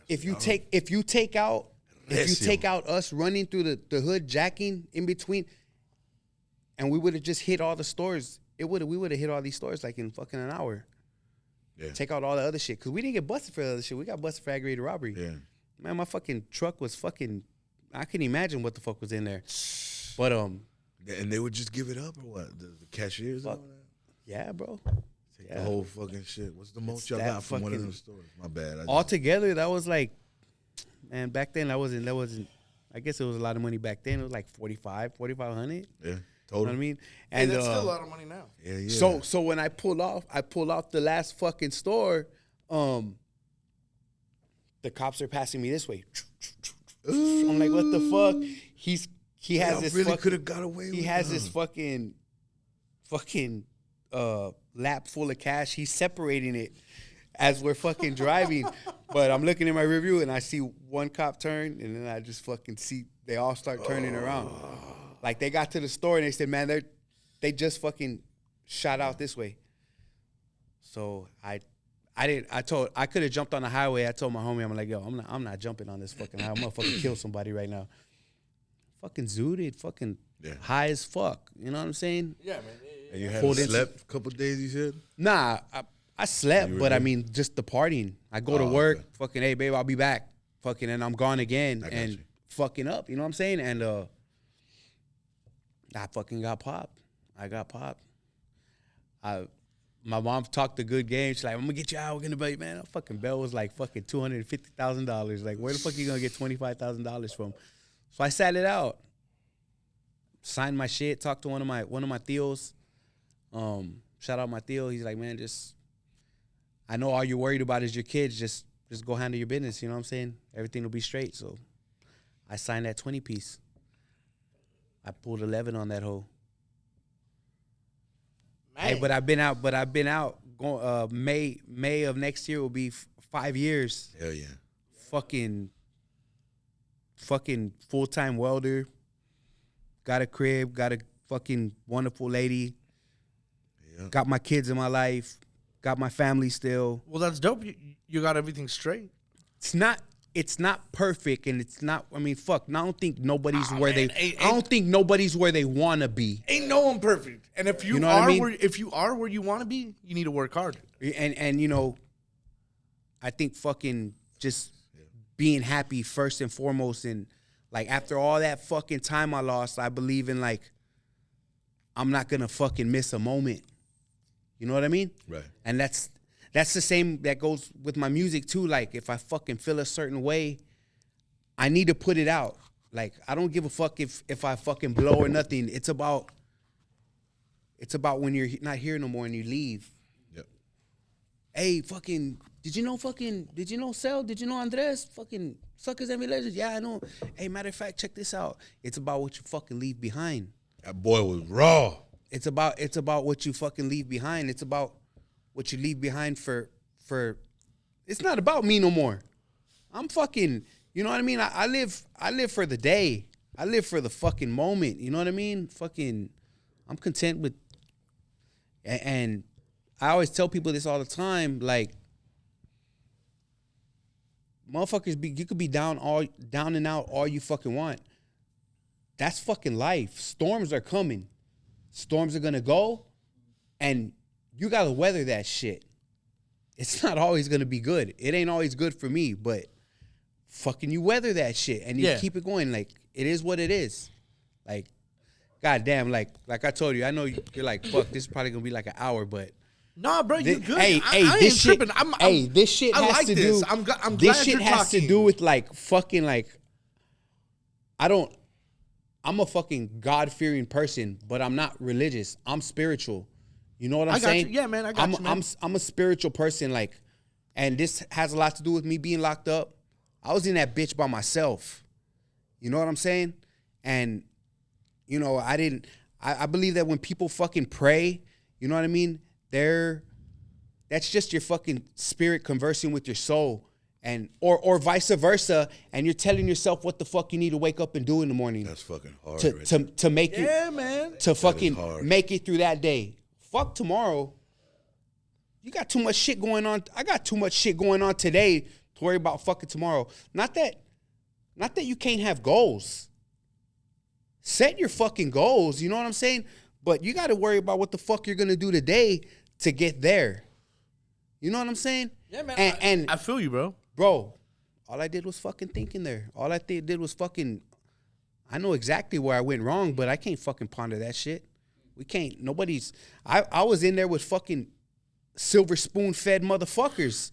if you take out us running through the hood jacking in between, and we would have just hit all the stores, we would have hit all these stores like in fucking an hour. Yeah. Take out all the other shit, because we didn't get busted for the other shit. We got busted for aggravated robbery. Yeah. Man, my fucking truck was fucking, I couldn't imagine what the fuck was in there. But and they would just give it up or what? The cashiers? Fuck. Yeah, bro. Take the whole fucking shit. What's the most y'all got from one of them stores? My bad. Altogether, that was like, man, back then that wasn't. I guess it was a lot of money back then. It was like $4,500. Yeah, totally. You know what I mean? And that's still a lot of money now. Yeah. So when I pulled off the last fucking store, the cops are passing me this way. I'm like, what the fuck? He has this really could have got away with it. He has this fucking lap full of cash. He's separating it as we're fucking driving. But I'm looking in my review and I see one cop turn, and then I just fucking see they all start turning around. Like they got to the store and they said, "Man, they just fucking shot out this way." So I could have jumped on the highway. I told my homie, I'm like, "Yo, I'm not jumping on this fucking highway. I'm gonna fucking kill somebody right now." Fucking zooted, fucking high as fuck. You know what I'm saying? Yeah, man. And you haven't slept a couple of days, you said? Nah, I slept, but I mean, just the partying. I go to work, fucking, hey, babe, I'll be back. Fucking, and I'm gone again and fucking up. You know what I'm saying? And I fucking got popped. I got popped. My mom talked a good game. She's like, I'm going to get you out. We're going to be, man, that fucking bill was like fucking $250,000. Like, where the fuck are you going to get $25,000 from? So I sat it out. Signed my shit, talked to one of my tios. Shout out my Theo. He's like, man, I know all you're worried about is your kids. Just go handle your business. You know what I'm saying? Everything will be straight. So I signed that 20 piece. I pulled 11 on that hoe. Hey, but I've been out. Going May of next year will be 5 years. Hell yeah. Fucking full-time welder. Got a crib. Got a fucking wonderful lady. Yeah. Got my kids in my life. Got my family still. Well, that's dope. You got everything straight. It's not perfect, and it's not. I mean, fuck. I don't think nobody's where they. I don't think nobody's where they want to be. Ain't no one perfect. And if you, are, if you are where you want to be, you need to work hard. And you know, I think fucking just being happy first and foremost, and like after all that fucking time I lost, I believe in like I'm not gonna fucking miss a moment. You know what I mean? Right. And that's the same that goes with my music too. Like if I fucking feel a certain way, I need to put it out. Like I don't give a fuck if I fucking blow or nothing. It's about when you're not here no more and you leave. Yep. Hey, fucking, did you know SEL? Did you know Andres? Fucking Suckers and Legends? Yeah, I know. Hey, matter of fact, check this out. It's about what you fucking leave behind. That boy was raw. It's about what you fucking leave behind. It's about what you leave behind for it's not about me no more. I'm fucking, you know what I mean? I live for the day. I live for the fucking moment. You know what I mean? Fucking, I'm content with, and I always tell people this all the time, like, motherfuckers, you could be down and out all you fucking want. That's fucking life. Storms are coming. Storms are gonna go, and you gotta weather that shit. It's not always gonna be good. It ain't always good for me, but fucking you weather that shit and you keep it going. Like it is what it is. Like, goddamn, like I told you, I know you're like, fuck, this is probably gonna be like an hour, but nah, bro, you good. Hey, I this ain't shit, tripping. This shit has like to this. do. I'm glad this shit you're has talking. to do with like fucking like. I'm a fucking God-fearing person, but I'm not religious. I'm spiritual. You know what I'm saying? You. Yeah, man, I got you, man. I'm a spiritual person, like, and this has a lot to do with me being locked up. I was in that bitch by myself. You know what I'm saying? And, you know, I believe that when people fucking pray, you know what I mean? That's just your fucking spirit conversing with your soul. And or vice versa, and you're telling yourself what the fuck you need to wake up and do in the morning. That's fucking hard. To make you, man. To fucking make it through that day. Fuck tomorrow. You got too much shit going on. I got too much shit going on today to worry about fucking tomorrow. Not that you can't have goals. Set your fucking goals. You know what I'm saying? But you got to worry about what the fuck you're gonna do today to get there. You know what I'm saying? Yeah, man. And I feel you, bro. Bro, all I did was fucking thinking there. All I did was fucking, I know exactly where I went wrong, but I can't fucking ponder that shit. We can't, I was in there with fucking silver spoon fed motherfuckers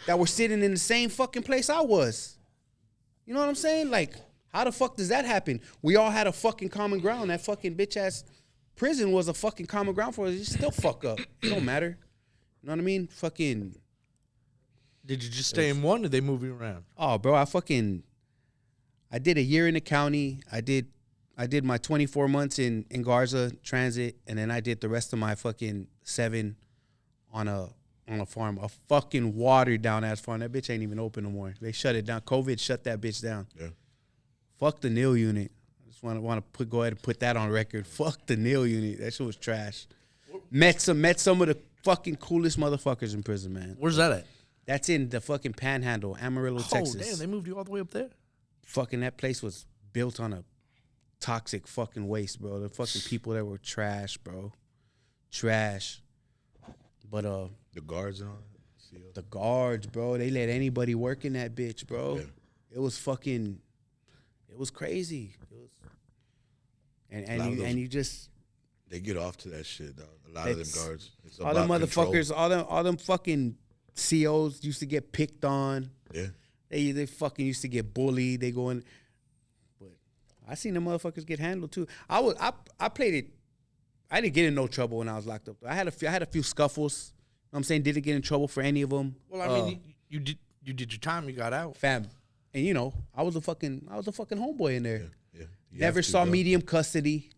that were sitting in the same fucking place I was. You know what I'm saying? Like, how the fuck does that happen? We all had a fucking common ground. That fucking bitch ass prison was a fucking common ground for us. You still fuck up. It don't matter. You know what I mean? Fucking. Did you just stay in one, or did they move you around? Oh, bro, I did a year in the county. I did my 24 months in Garza transit, and then I did the rest of my fucking 7 on a on a farm, a fucking watered down ass farm. That bitch ain't even open no more. They shut it down. COVID shut that bitch down. Yeah. Fuck the NIL unit. I just want to go ahead and put that on record. Fuck the NIL unit. That shit was trash. Met some of the fucking coolest motherfuckers in prison, man. Where's that at? That's in the fucking Panhandle, Amarillo, Texas. Oh, damn, they moved you all the way up there? Fucking that place was built on a toxic fucking waste, bro. The fucking people there were trash, bro. Trash. But The guards and all that. the guards, bro, they let anybody work in that bitch, bro. Yeah. It was fucking, it was crazy. It was, and you just They get off to that shit, dog. A lot of them guards. It's all them about motherfuckers, control. all them fucking COs used to get picked on. Yeah. They fucking used to get bullied. They go in, but I seen the motherfuckers get handled too. I played it. I didn't get in no trouble when I was locked up. I had a few scuffles. You know what I'm saying, didn't get in trouble for any of them. Well, I mean, you did your time. You got out. Fam, and you know, I was a fucking homeboy in there. Yeah. You Never have to, saw dog. medium custody.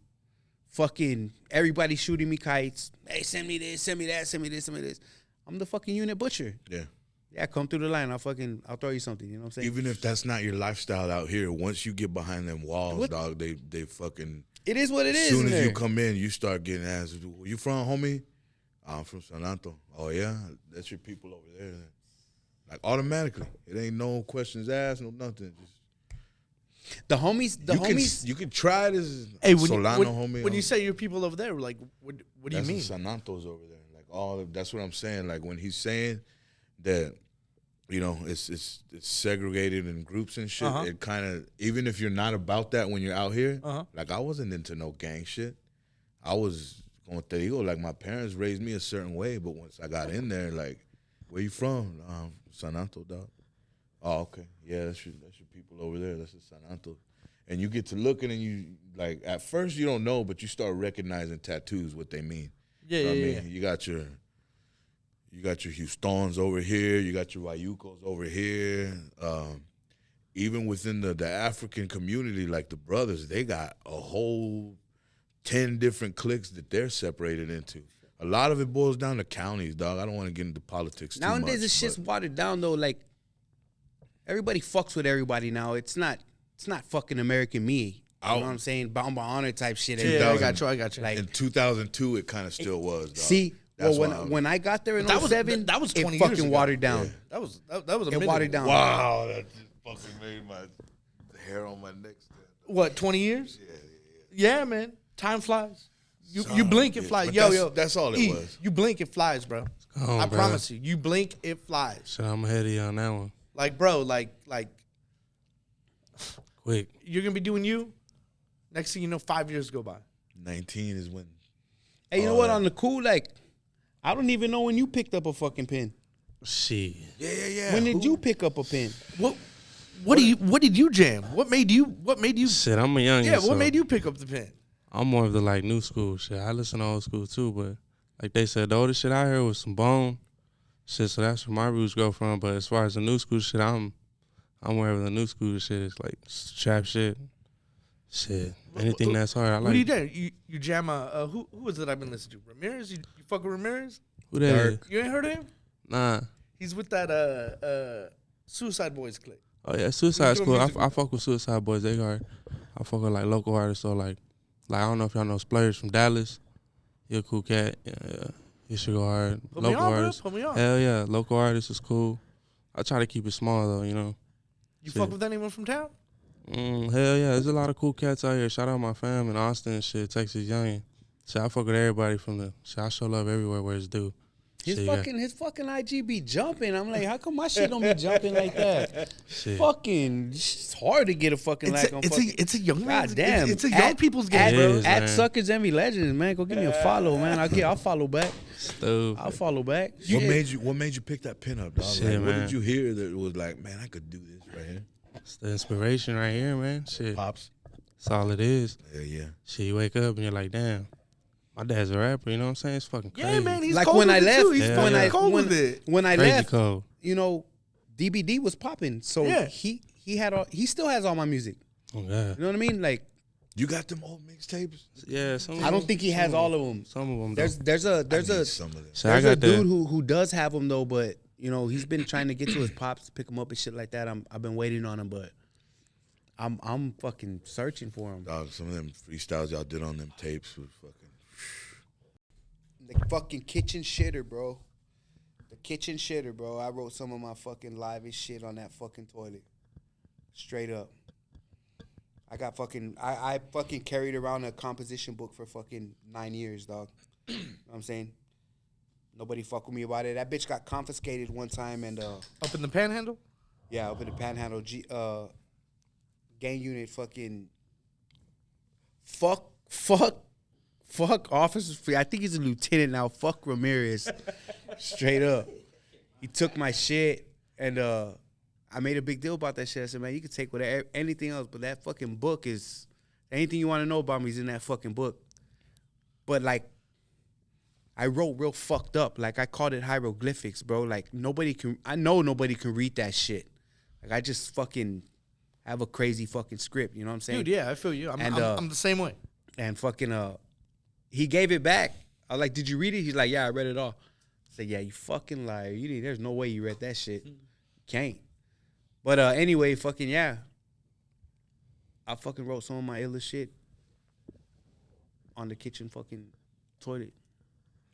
Fucking everybody shooting me kites. Hey, send me this, send me that, send me this, send me this. I'm the fucking unit butcher. Yeah. Yeah, come through the line. I'll throw you something. You know what I'm saying? Even if that's not your lifestyle out here, once you get behind them walls, What? dog, they fucking. It is what it is. As soon in as you there. come in, you start getting asked, "Where you from, homie?" I'm from San Antonio. Oh yeah, that's your people over there. Like automatically, it ain't no questions asked, no nothing. Just The homies. you can try this. Hey, Solano, when homie. you say your people over there, like, what do you that's mean? the San Antos over there. Like that's what I'm saying. Like when he's saying that, you know, it's segregated in groups and shit. It kind of, even if you're not about that when you're out here, like I wasn't into no gang shit. I was going to ego. Like my parents raised me a certain way, but once I got in there, like, where you from? San Anto, dog. Oh, okay. Yeah, that's your people over there. That's the San Anto. And you get to looking and you, like, at first you don't know, but you start recognizing tattoos, what they mean. Yeah, You know what yeah, I mean? You got your Houstons over here. You got your Wayucos over here. Even within the African community, like the brothers, they got a whole 10 different cliques that they're separated into. A lot of it boils down to counties, dog. I don't want to get into politics too much. Nowadays, this shit's watered down though. Like everybody fucks with everybody now. It's not fucking American me. You know what I'm saying? Bound by honor type shit. Yeah, I got you. Like in 2002, it kind of still was, dog. see, That's well, why when I got there in That was- 07, that was 20 it years fucking ago. watered down. That was a It minute watered ago. down. Wow, that just fucking made my hair on my neck stand. What, 20 years? Yeah, man. Time flies. You blink, it bitch. flies. But Yo. that's all it E, was. You blink, it flies, bro. Oh, I bro. promise you. You blink, it flies. Shit, I'm ahead of you on that one. Like, bro, like Quick. you're gonna be doing you. Next thing you know, 5 years go by. 19 is when. Hey, you know what? On the cool, like, I don't even know when you picked up a fucking pen. Shit. Yeah. When did you pick up a pen? What did you jam? What made you Shit, I'm a young. Yeah, what made you pick up the pen? I'm more of the like new school shit. I listen to old school too, but like they said, the oldest shit I heard was some bone shit. So that's where my roots go from. But as far as the new school shit, I'm wherever the new school shit is, like trap shit. Shit, anything that's hard, I What do you like. do? You jam who is it I've been listening to? Ramirez? You fuck with Ramirez? Who that is? You ain't heard of him? Nah. He's with that Suicide Boys clique. Oh yeah, Suicide's doing cool. music I fuck with Suicide Boys. They hard. I fuck with like local artists. So like I don't know if y'all know Splurge from Dallas. He a cool cat. Yeah. He should go hard. Put me Local on, bro. artists. Put me on. Hell yeah, local artists is cool. I try to keep it small though, you know. You shit. fuck with anyone from town? Hell yeah, there's a lot of cool cats out here. Shout out my fam in Austin and shit, Texas Youngin. So I fuck with everybody from the. So I show love everywhere where it's due. His Shit, fucking IG be jumping. I'm like, how come my shit don't be jumping like that? Shit. Fucking, it's hard to get a fucking like on fucking. It's a young God damn, It's a young people's game, It bro. is, At man. Suckers Envy Legends, man. Go give me a follow, man. I'll follow back. Stupid. I'll follow back. What made you pick that pin up, dog? Shit, Like, what man. did you hear that was like, man, I could do this right here? It's the inspiration right here, man. Shit. Pops. That's all it is. Yeah. Shit, you wake up and you're like, damn, my dad's a rapper, you know what I'm saying? It's fucking crazy. Yeah, man. He's Like cold when with I it left, too. He's Yeah, fucking yeah. cold with it. When I Crazy left, cold. you know, DBD was popping. So Yeah. he still has all my music. Oh, God. You know what I mean? Like, You got them old mixtapes? Yeah, some. I don't think he has all of them. Some of them. There's a Some of them. So I there's a got dude the. who does have them though, but you know he's been trying to get to his pops to pick him up and shit like that. I've been waiting on him, but I'm fucking searching for him. Dog, some of them freestyles y'all did on them tapes was fucking. The fucking kitchen shitter, bro. The kitchen shitter, bro. I wrote some of my fucking livest shit on that fucking toilet. Straight up. I got fucking I fucking carried around a composition book for fucking 9 years, dog. You know what I'm saying? Nobody fuck with me about it. That bitch got confiscated one time and Up in the Panhandle? yeah, up in the Panhandle gang unit fucking fuck officer. I think he's a lieutenant now. Fuck Ramirez. Straight up. He took my shit and I made a big deal about that shit. I said, man, you can take whatever anything else, but that fucking book is anything you want to know about me is in that fucking book. But like I wrote real fucked up. Like I called it hieroglyphics, bro. Like I know nobody can read that shit. Like I just fucking have a crazy fucking script, you know what I'm saying? Dude, yeah, I feel you. I'm the same way. And fucking he gave it back. I was like, did you read it? He's like, yeah, I read it all. I said, yeah, you fucking liar. There's no way you read that shit. You can't. But anyway, fucking yeah. I fucking wrote some of my illest shit on the kitchen fucking toilet.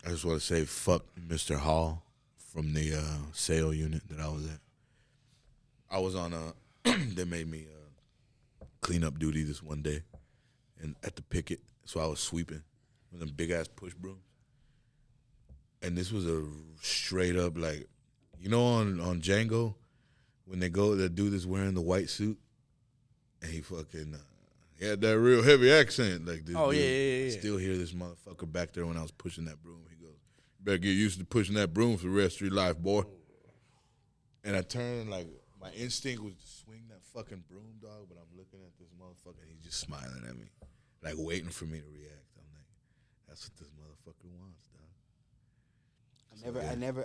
I just want to say fuck Mr. Hall from the SEL unit that I was at. I was on they made me clean up duty this one day and at the picket. So I was sweeping with them big ass push brooms. And this was a straight up like, you know, on Django when they go, the dude is wearing the white suit and he fucking he had that real heavy accent. Like this dude, yeah. Still hear this motherfucker back there when I was pushing that broom. He goes, "You better get used to pushing that broom for the rest of your life, boy." And I turned like my instinct was to swing that fucking broom, dog. But I'm looking at this motherfucker and he's just smiling at me, like waiting for me to react. I'm like, that's what this motherfucker wants, dog.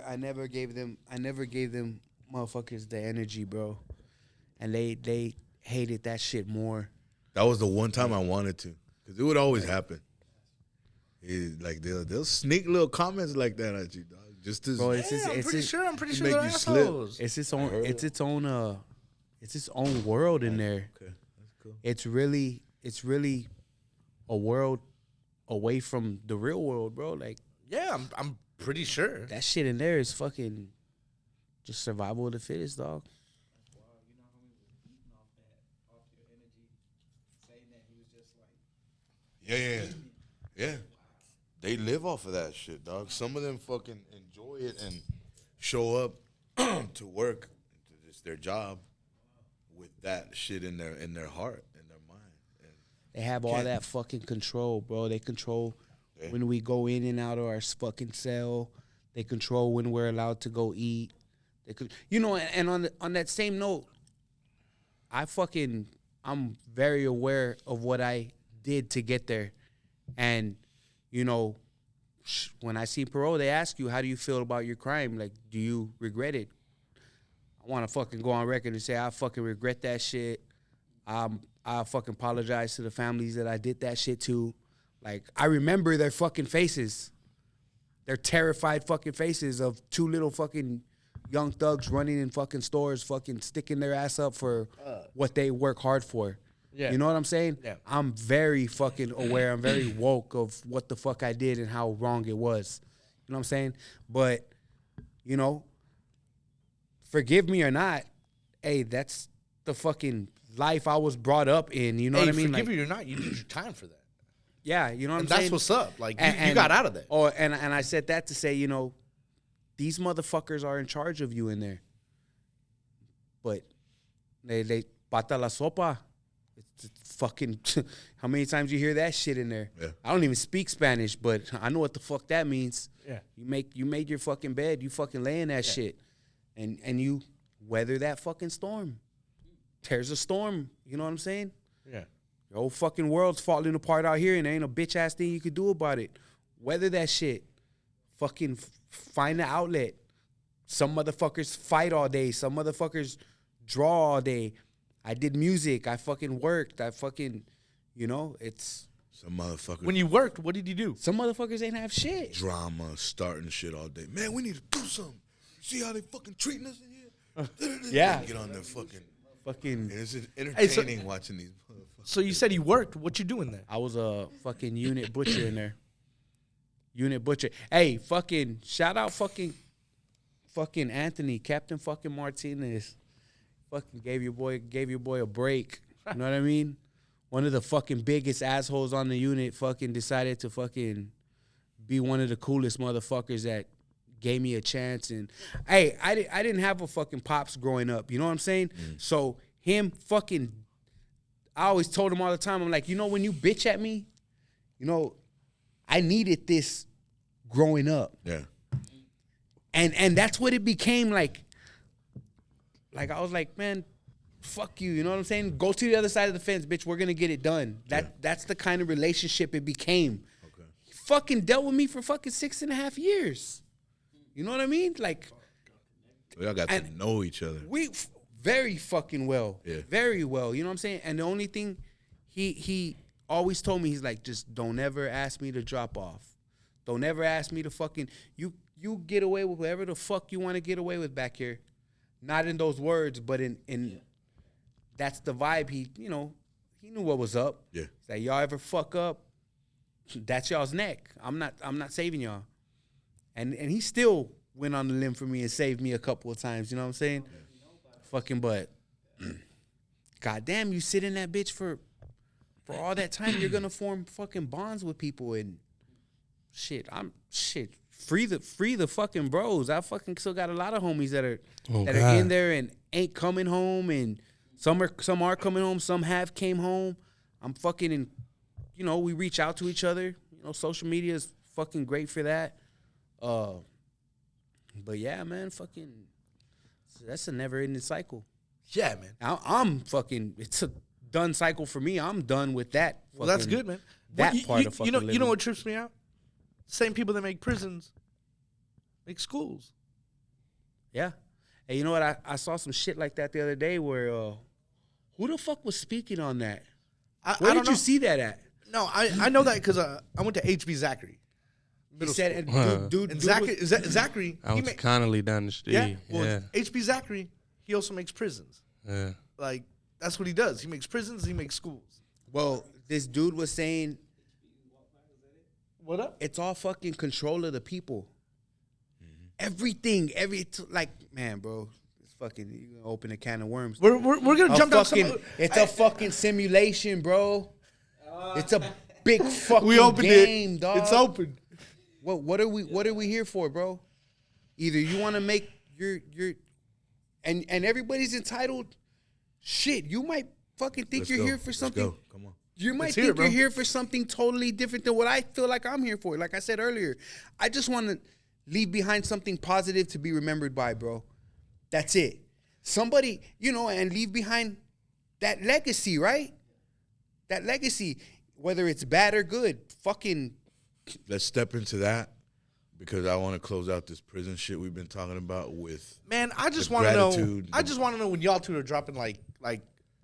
I never gave them motherfuckers the energy, bro. And they hated that shit more. That was the one time I wanted to, because it would always happen. Like they'll sneak little comments like that at you, dog. Just to, Bro, I'm pretty sure make they're you slip. assholes. it's its own world in there. Okay, that's cool. It's really a world away from the real world, bro. Like Yeah, I'm pretty sure. that shit in there is fucking just survival of the fittest, dog. Yeah. They live off of that shit, dog. Some of them fucking enjoy it and show up to work, to just their job, with that shit in their heart, in their mind. And They have all that fucking control, bro. They control when we go in and out of our fucking cell. They control when we're allowed to go eat. They could, you know, and on that same note, I'm very aware of what I did to get there. And, you know, when I see parole, they ask you, how do you feel about your crime? Like, do you regret it? I want to fucking go on record and say I fucking regret that shit. I fucking apologize to the families that I did that shit to. Like, I remember their fucking faces. Their terrified fucking faces of two little fucking young thugs running in fucking stores, fucking sticking their ass up for what they work hard for. Yeah. You know what I'm saying? Yeah. I'm very fucking aware. I'm very woke of what the fuck I did and how wrong it was. You know what I'm saying? But, you know, forgive me or not, hey, that's the fucking life I was brought up in. You know what I mean? Forgive you or not, you did your time for that. Yeah, you know what And I'm saying? that's what's up. Like, And you got out of that. And I said that to say, you know, these motherfuckers are in charge of you in there. But they pata la sopa. It's fucking, how many times you hear that shit in there? Yeah. I don't even speak Spanish, but I know what the fuck that means. Yeah. You made your fucking bed, you fucking lay in that shit. And you weather that fucking storm. There's a storm, you know what I'm saying? Yeah. Your whole fucking world's falling apart out here and there ain't a bitch ass thing you could do about it. Weather that shit. Fucking find the outlet. Some motherfuckers fight all day. Some motherfuckers draw all day. I did music. I fucking worked. I fucking, You know, it's Some motherfuckers. When you worked, what did you do? some motherfuckers ain't have shit. Drama, starting shit all day. Man, we need to do something. See how they fucking treating us in here? Yeah. Get on their fucking. Fucking, And it's entertaining watching these motherfuckers. So you said you worked. What you doing there? I was a fucking unit butcher in there. Unit butcher. Hey, fucking shout out fucking Anthony, Captain fucking Martinez. Fucking gave your boy a break. You know what I mean? One of the fucking biggest assholes on the unit fucking decided to fucking be one of the coolest motherfuckers that gave me a chance. And hey, I didn't have a fucking pops growing up. You know what I'm saying? So him fucking, I always told him all the time, I'm like, you know, when you bitch at me, you know, I needed this growing up. Yeah. And that's what it became like. Like I was like, man, fuck you. You know what I'm saying? Go to the other side of the fence, bitch. We're gonna get it done. That's the kind of relationship it became. Okay. He fucking dealt with me for fucking 6.5 years. You know what I mean? Like So y'all got to know each other. we very fucking well. Yeah. Very well. You know what I'm saying? And the only thing he always told me, he's like, just don't ever ask me to drop off. Don't ever ask me to fucking you get away with whatever the fuck you want to get away with back here. Not in those words, but in that's the vibe. He knew what was up. Yeah. He's like, y'all ever fuck up, that's y'all's neck. I'm not saving y'all. And he still went on the limb for me and saved me a couple of times. You know what I'm saying? Yeah. Fucking but, goddamn, you sit in that bitch for all that time. You're gonna form fucking bonds with people and shit. Free the fucking bros. I fucking still got a lot of homies that are are in there and ain't coming home, and some are coming home. Some have came home. I'm fucking in. You know, we reach out to each other. You know, social media is fucking great for that. But yeah, man, fucking, that's a never-ending cycle. Yeah, man. I'm fucking. It's a done cycle for me. I'm done with that. Well, that's good, man. That Well, part of fucking living. You know what trips me out? Same people that make prisons make schools. Yeah. Hey, you know what? I saw some shit like that the other day where who the fuck was speaking on that? Where did you see that at? No, I know that because I went to HB Zachary. He said, dude, And Zachary, I went to Connolly down the street. yeah, well, HB Zachary, he also makes prisons. Yeah. Like, that's what he does. He makes prisons, he makes schools. well, this dude was saying What up? it's all fucking control of the people. Mm-hmm. Everything, like, man, bro, it's fucking, you gonna open a can of worms. We're gonna jump down some. It's a fucking simulation, bro. It's a big fucking We opened game, it. dog. It's open. What are we here for, bro? Either you want to make your and everybody's entitled. Shit, you might fucking think Let's you're go. here for Let's something. go. Come on. You might Let's think hear it, bro. you're here for something totally different than what I feel like I'm here for. Like I said earlier, I just want to leave behind something positive to be remembered by, bro. That's it. Somebody, and leave behind that legacy, right? That legacy, whether it's bad or good. Fucking Let's step into that because I want to close out this prison shit we've been talking about with. Man, I just The want to know. gratitude, I just want to know when y'all two are dropping like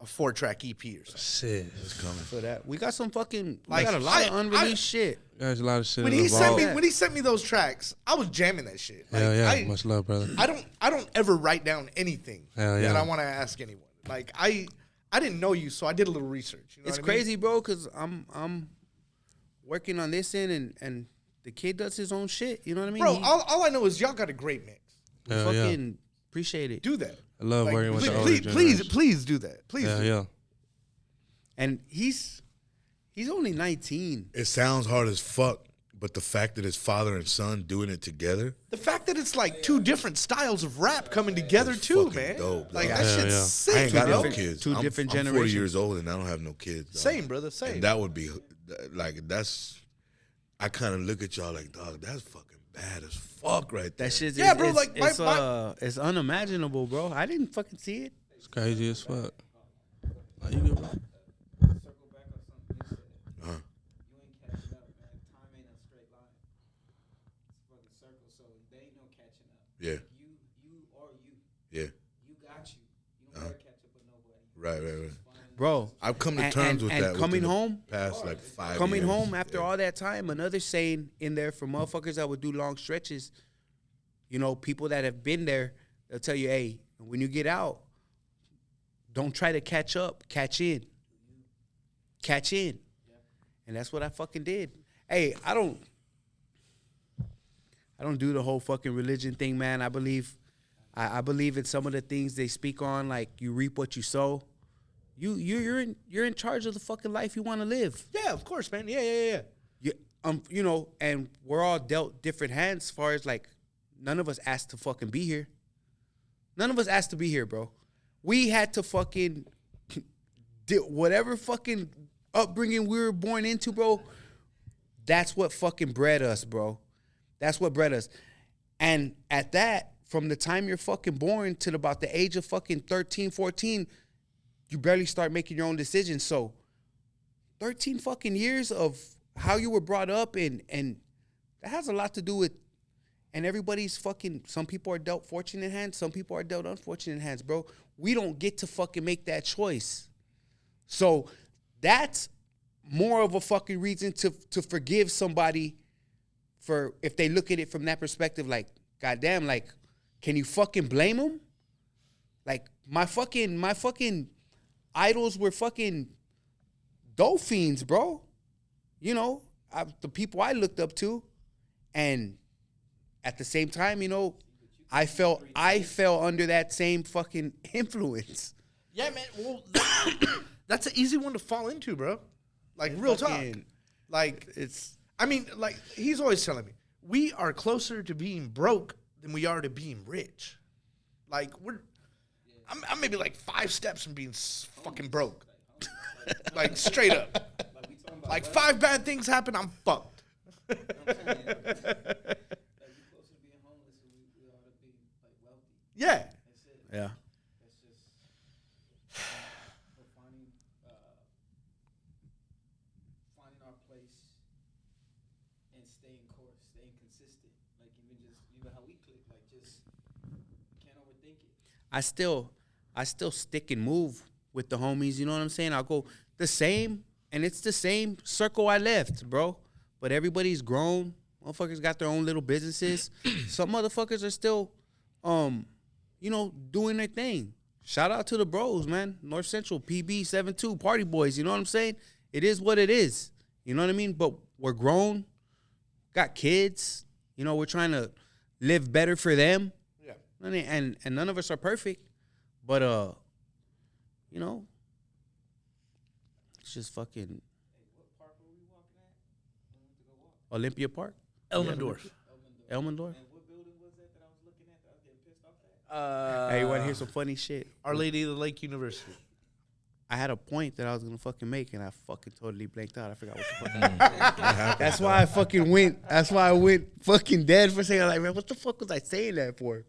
a 4-track EP or something. Shit. It's coming. for that. We got some fucking, Like, we got a lot of I- unreleased shit. There's a lot of shit When in he the sent vault. me when he sent me those tracks, I was jamming that shit. Like, Hell yeah. Much love, brother. I don't ever write down anything Hell yeah. that I want to ask anyone. Like I didn't know you, so I did a little research. You know It's what I mean? crazy, bro, because I'm working on this end and the kid does his own shit. You know what I mean? Bro, He all I know is y'all got a great mix. Hell yeah. fucking appreciate it. Do that. I love Like, working with the older please, generation. please do that. Please. Hell do yeah. And he's only 19. It sounds hard as fuck, but the fact that his father and son doing it together, The fact that it's like two different styles of rap coming together That's too, fucking man. dope, Like dog. that Yeah, shit's yeah. sick. I ain't got no bro. kids. Two I'm, different I'm 40 generations. years old and I don't have no kids. Dog. Same, brother. Same. And that would be like I kind of look at y'all like, dog, that's fucking bad as fuck right there. That shit, Yeah, bro, like, it's unimaginable, bro. I didn't fucking see it. It's crazy as fuck. Are you good, bro? Circle back on something you said. Uh-huh. You ain't catching up, man. Time ain't a straight line. It's fucking circle, so they ain't no catching up. Yeah, You or you. yeah. You got you. You don't gotta catch up with nobody. Right, right, right. Just find bro. I've come to terms with that. Coming within the home, past like 5 coming years. home after all that time. Another saying in there for motherfuckers that would do long stretches. You know, people that have been there, they'll tell you, hey, when you get out, don't try to catch up, catch in. Catch in. And that's what I fucking did. Hey, I don't do the whole fucking religion thing, man. I believe in some of the things they speak on, like you reap what you sow. You're in charge of the fucking life you want to live. Yeah, of course, man. Yeah. You know, and we're all dealt different hands as far as like none of us asked to fucking be here. None of us asked to be here, bro. We had to fucking whatever fucking upbringing we were born into, bro. That's what fucking bred us, bro. That's what bred us. And at that, from the time you're fucking born to about the age of fucking 13, 14, you barely start making your own decisions. So 13 fucking years of how you were brought up and that has a lot to do with, and everybody's fucking, some people are dealt fortunate hands, some people are dealt unfortunate hands, bro. We don't get to fucking make that choice. So that's more of a fucking reason to forgive somebody for, if they look at it from that perspective, like, goddamn, like, can you fucking blame them? Like, my fucking idols were fucking dope fiends, bro. You know, the people I looked up to, and at the same time, you know, I fell under that same fucking influence. Yeah, man. Well, that's an easy one to fall into, bro. Like, real talk. Like, I mean, like, he's always telling me, we are closer to being broke than we are to being rich. Like, I'm maybe like 5 steps from being fucking broke. Like, straight up. Like, 5 bad things happen, I'm fucked. Yeah. Yeah. Finding our place and staying course, staying consistent. Like even how we click, like just can't overthink it. I still stick and move with the homies, you know what I'm saying? I'll go the same, and it's the same circle I left, bro. But everybody's grown. Motherfuckers got their own little businesses. Some motherfuckers are still you know, doing their thing. Shout out to the bros, man. North Central, PB 72, Party Boys, you know what I'm saying? It is what it is. You know what I mean? But we're grown, got kids. You know, we're trying to live better for them. Yeah. And none of us are perfect. But, you know, it's just fucking. Hey, what park were we walking at? We went to go walk. Olympia Park? Elmendorf. Elmendorf? And what building was that I was looking at that I was getting pissed off at? Hey, you want to hear some funny shit? Our Lady of the Lake University. I had a point that I was gonna fucking make, and I fucking totally blanked out. I forgot what the fuck. That's why I fucking went. That's why I went fucking dead for a second. Like, man, what the fuck was I saying that for?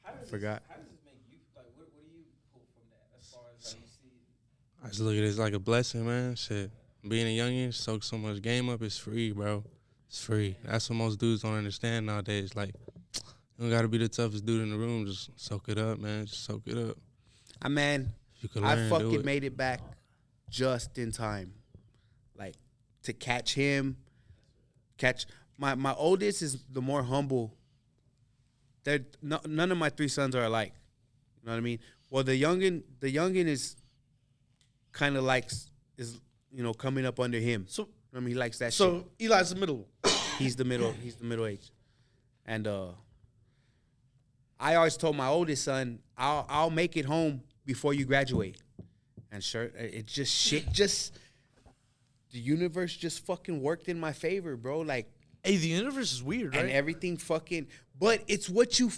How does Forgot. How does this make you, like, what do you pull from that as far as how you see it? I just look at it as like a blessing, man. Shit, being a youngin', soak so much game up. It's free, bro. It's free. That's what most dudes don't understand nowadays. Like, you don't gotta be the toughest dude in the room. Just soak it up, man. Just soak it up. Man, You can I learn, do fucking it. made it back just in time, like to catch him. Catch my oldest is the more humble. None of my 3 sons are alike. You know what I mean? Well, the youngin is kind of likes is coming up under him. So I mean, he likes that. So shit. Eli's the middle. He's the middle age, and I always told my oldest son, I'll make it home before you graduate. And sure, it just the universe just fucking worked in my favor, bro. Like, Hey, the universe is weird, right? and everything fucking, but it's what you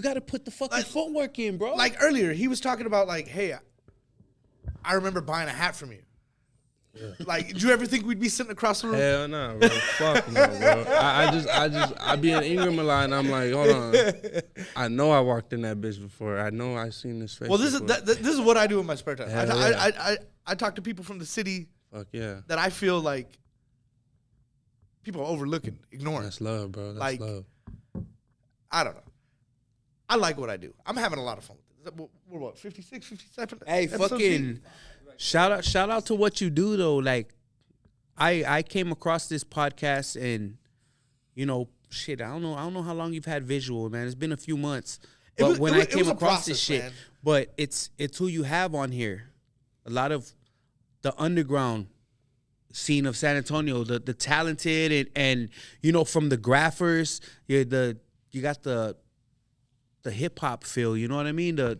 got to put the fucking footwork in, bro. Like earlier, he was talking about like, hey, I remember buying a hat from you. Yeah. Like, did you ever think we'd be sitting across the room? Hell no, bro. Fuck no, bro. I be in Ingram a lot, and I'm like, hold on. I know I walked in that bitch before. I know I seen this face. Well, this before. this is what I do in my spare time. Hell yeah. I talk to people from the city Fuck yeah. that I feel like people are overlooking, ignoring. That's love, bro. That's Like, love. I don't know. I like what I do. I'm having a lot of fun with we're what, 56, 57? Hey, episodes fucking deep? shout out to what you do though. Like, I came across this podcast and, shit. I don't know how long you've had visual, man. It's been a few months. But when I came across this shit, man. but it's who you have on here. A lot of the underground scene of San Antonio, the talented and from the graphers, you got the hip hop feel, you know what I mean? The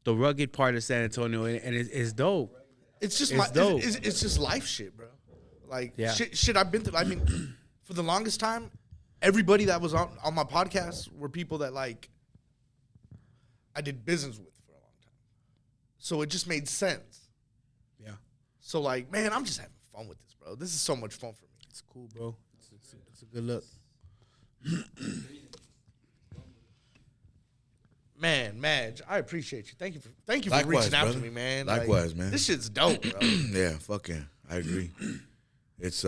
rugged part of San Antonio, and it's dope. It's just dope. It's just life shit, bro. Like Yeah. shit I've been through. I mean, for the longest time, everybody that was on my podcast were people that like I did business with for a long time. So it just made sense. Yeah, So like, man, I'm just having fun with this, bro. This is so much fun for me. it's cool, bro. It's a good look. Man, Madge, I appreciate you. Thank you for Likewise, reaching out to brother. me, man. Likewise, man. This shit's dope, bro. Yeah, fucking, I agree. It's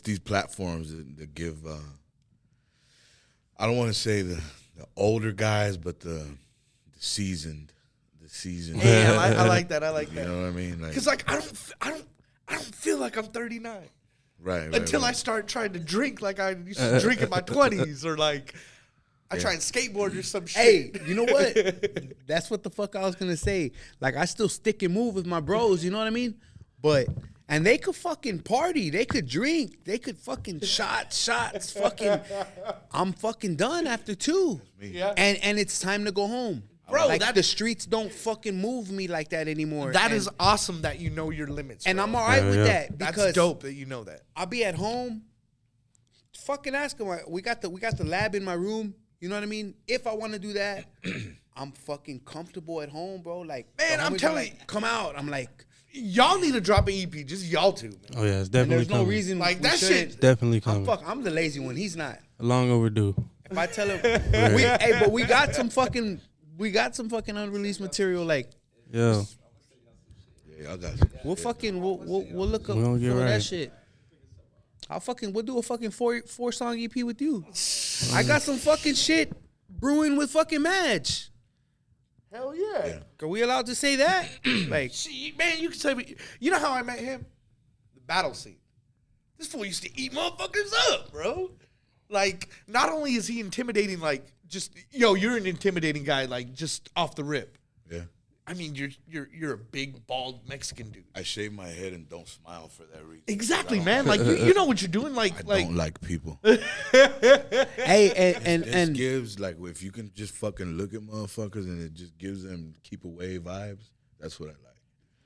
these platforms that give. I don't want to say the older guys, but the seasoned. Yeah, I like that. I like You that. know what I mean? Because like I don't feel like I'm 39 right. until I start trying to drink like I used to drink in my 20s, or like I try and skateboard or some shit. Hey, you know what? That's what the fuck I was gonna say. Like, I still stick and move with my bros, you know what I mean? And they could fucking party, they could drink, they could fucking shots, fucking. I'm fucking done after 2. Yeah. And it's time to go home. Bro, like, that- the streets don't fucking move me like that anymore. That And- is awesome that you know your limits. and bro. I'm all right with that because That's dope that you know that. I'll be at home. Fucking ask them. We got the lab in my room. You know what I mean? If I want to do that, I'm fucking comfortable at home, bro. Like, Man, the I'm homies are telling like, you. come out. I'm like, Y'all need to drop an EP, just y'all two, man. Oh yeah, it's and definitely there's no coming. reason Like, we that shouldn't. shit- Definitely coming. I'm the lazy one. He's not. Long overdue. If I tell him, but we got some fucking unreleased material. Like, Yeah. Yeah, I got you. we'll look up We gonna get for that right. shit. We'll do a fucking four song EP with you. I got some fucking shit brewing with fucking Madge. Hell yeah. Are we allowed to say that? Like, See, man, you can say, you know how I met him? The battle scene. This fool used to eat motherfuckers up, bro. Like, not only is he intimidating, like, just, you're an intimidating guy, like, just off the rip. Yeah. I mean, you're a big, bald Mexican dude. I shave my head and don't smile for that reason. Exactly, man. Like, you know what you're doing. I Like, don't like people. hey, This and gives, like, if you can just fucking look at motherfuckers and it just gives them keep away vibes, that's what I like.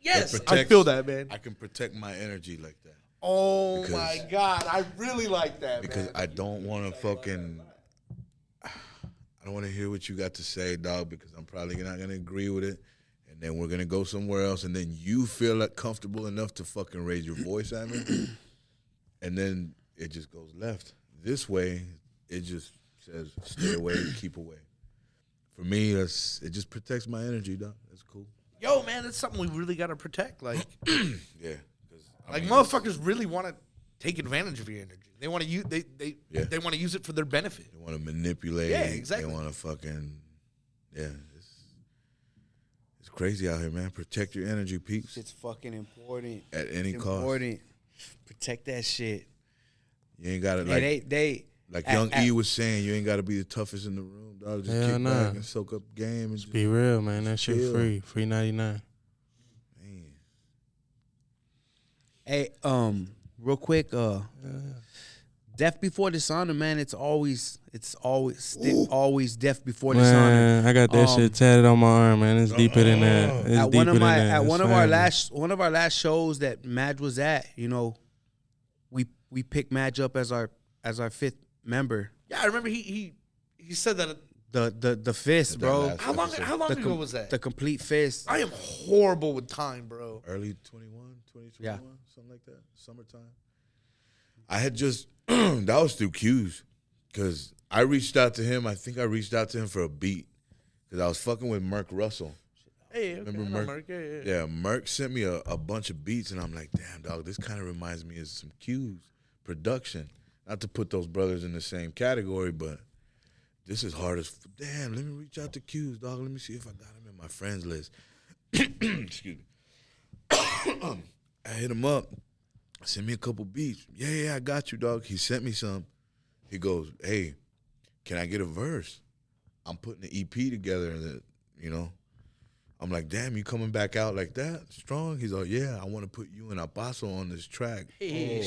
yes, It I protects- feel that, man. I can protect my energy like that. Oh, Because- my God. I really like that, Because man. I don't want to fucking. I don't want to hear what you got to say, dog, because I'm probably not going to agree with it. And then we're going to go somewhere else. And then you feel like comfortable enough to fucking raise your voice at me. And then it just goes left. This way, it just says stay away and keep away. For me, it just protects my energy, dog. That's cool. Yo, man, it's something we really got to protect. Like, Yeah. 'cause, I like mean, motherfuckers really want to take advantage of your energy. They want to use Yeah. they want to use it for their benefit. They want to manipulate. Yeah, exactly. They want to fucking, yeah. It's crazy out here, man. Protect your energy, peeps, it's fucking important. at any It's cost. important. Protect that shit. You ain't got to, And like, they like at- Young at- E was saying, you ain't got to be the toughest in the room, dog. Just Hell kick nah. back and soak up game. And just, Be real, man. That shit Chill. free. Free 99. man. Hey, real quick, Death Before Dishonor, man. It's always Death Before Dishonor. Man, I got that shit tatted on my arm, man. It's deeper than that. It's At deeper one of than my that. at It's one of family. our last shows that Madge was at, we picked Madge up as our 5th member. Yeah, I remember he said that. The fist, bro. last- How long The ago was that? The complete fist. I am horrible with time, bro. Early 21, 2021, Yeah. something like that. Summertime. I had just, that was through Q's, because I reached out to him. I think I reached out to him for a beat, because I was fucking with Merk Russell. Hey, okay, Remember I know Merk? Yeah. Yeah, Merk sent me a bunch of beats, and I'm like, damn, dog, this kind of reminds me of some Q's production. Not to put those brothers in the same category, but this is hard as, damn, let me reach out to Q's, dog. Let me see if I got him in my friends list. Excuse me. I hit him up. Send me a couple beats. Yeah, I got you, dog. He sent me some. He goes, hey, can I get a verse? I'm putting an EP together, and you know. I'm like, damn, you coming back out like that strong? He's like, yeah, I want to put you and El Paso on this track. Hey,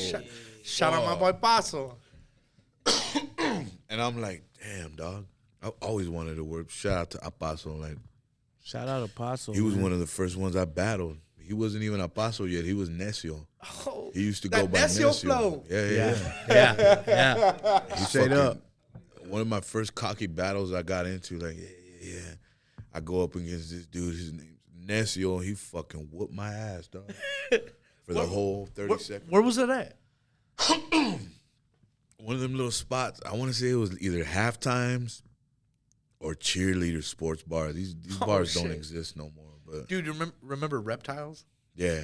shout out my boy Paso. And I'm like, damn, dog. I always wanted to work. Shout out to El Paso. Like, Shout out Apostle. he was one of the first ones I battled. He wasn't even El Paso yet. He was Necio. Oh, He used to go by Necio Necio. flow. Yeah. He Straight up. One of my first cocky battles I got into, like, yeah. I go up against this dude. His name's Necio. He fucking whooped my ass, dog. For the whole 30 seconds. Where was it at? One of them little spots. I want to say it was either halftimes or cheerleader sports bars. These bars don't exist no more. But Dude, you remember Reptiles? yeah.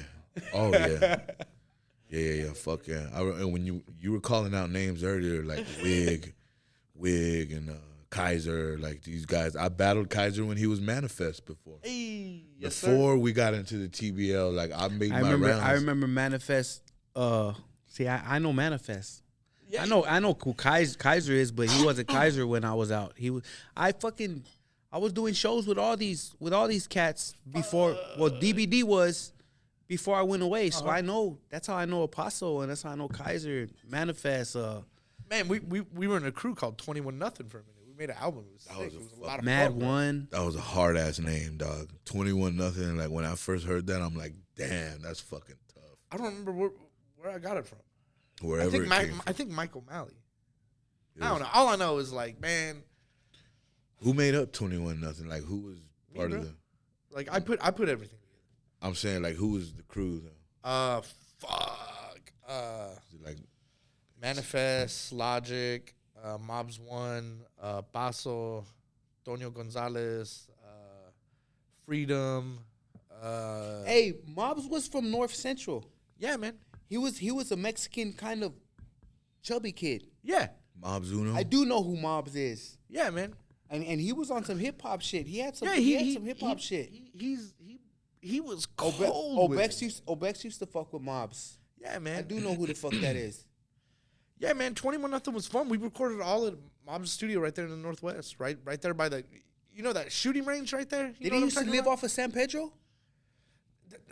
Oh yeah. Yeah. Fuck yeah. And when you were calling out names earlier, like Wig, and Kaiser, like these guys. I battled Kaiser when he was Manifest before. Hey, yes, Before we got into the TBL, like I made my rounds. I remember Manifest. See, I know Manifest. Yeah. I know who Kaiser is, but he wasn't Kaiser when I was out. I was doing shows with all these cats before. Well, DBD was before I went away, so I know that's how I know Apostle, and that's how I know Kaiser, Manifest. Man, we were in a crew called 21 Nothing for a minute. We made an album. It was sick. It was a lot of Mad fun, bro. One. That was a hard ass name, dog. 21 nothing. Like when I first heard that, I'm like, damn, that's fucking tough. I don't remember where I got it from. Wherever it came from. I think Mike O'Malley. I don't know. All I know is like, man, Who made up 21 nothing? Like who was part bro. of the? like I put everything together. I'm saying like who was the crew though? Fuck. Is it like Manifest, Logic, Mobs One, Paso, Tonio Gonzalez, Freedom. Hey, Mobs was from North Central. Yeah, man. He was a Mexican kind of chubby kid. Yeah, Mob Zuno? I do know who Mobs is, yeah, man. and he was on some hip hop shit. He had some Yeah, he had some hip hop shit. He was cold. Obex used to fuck with Mobs. Yeah, I man. do know who the fuck that is. Yeah, man. 21 Nothing was fun. We recorded all at Mob's studio right there in the Northwest, right there by the, that shooting range right there. Did he used to live off of San Pedro?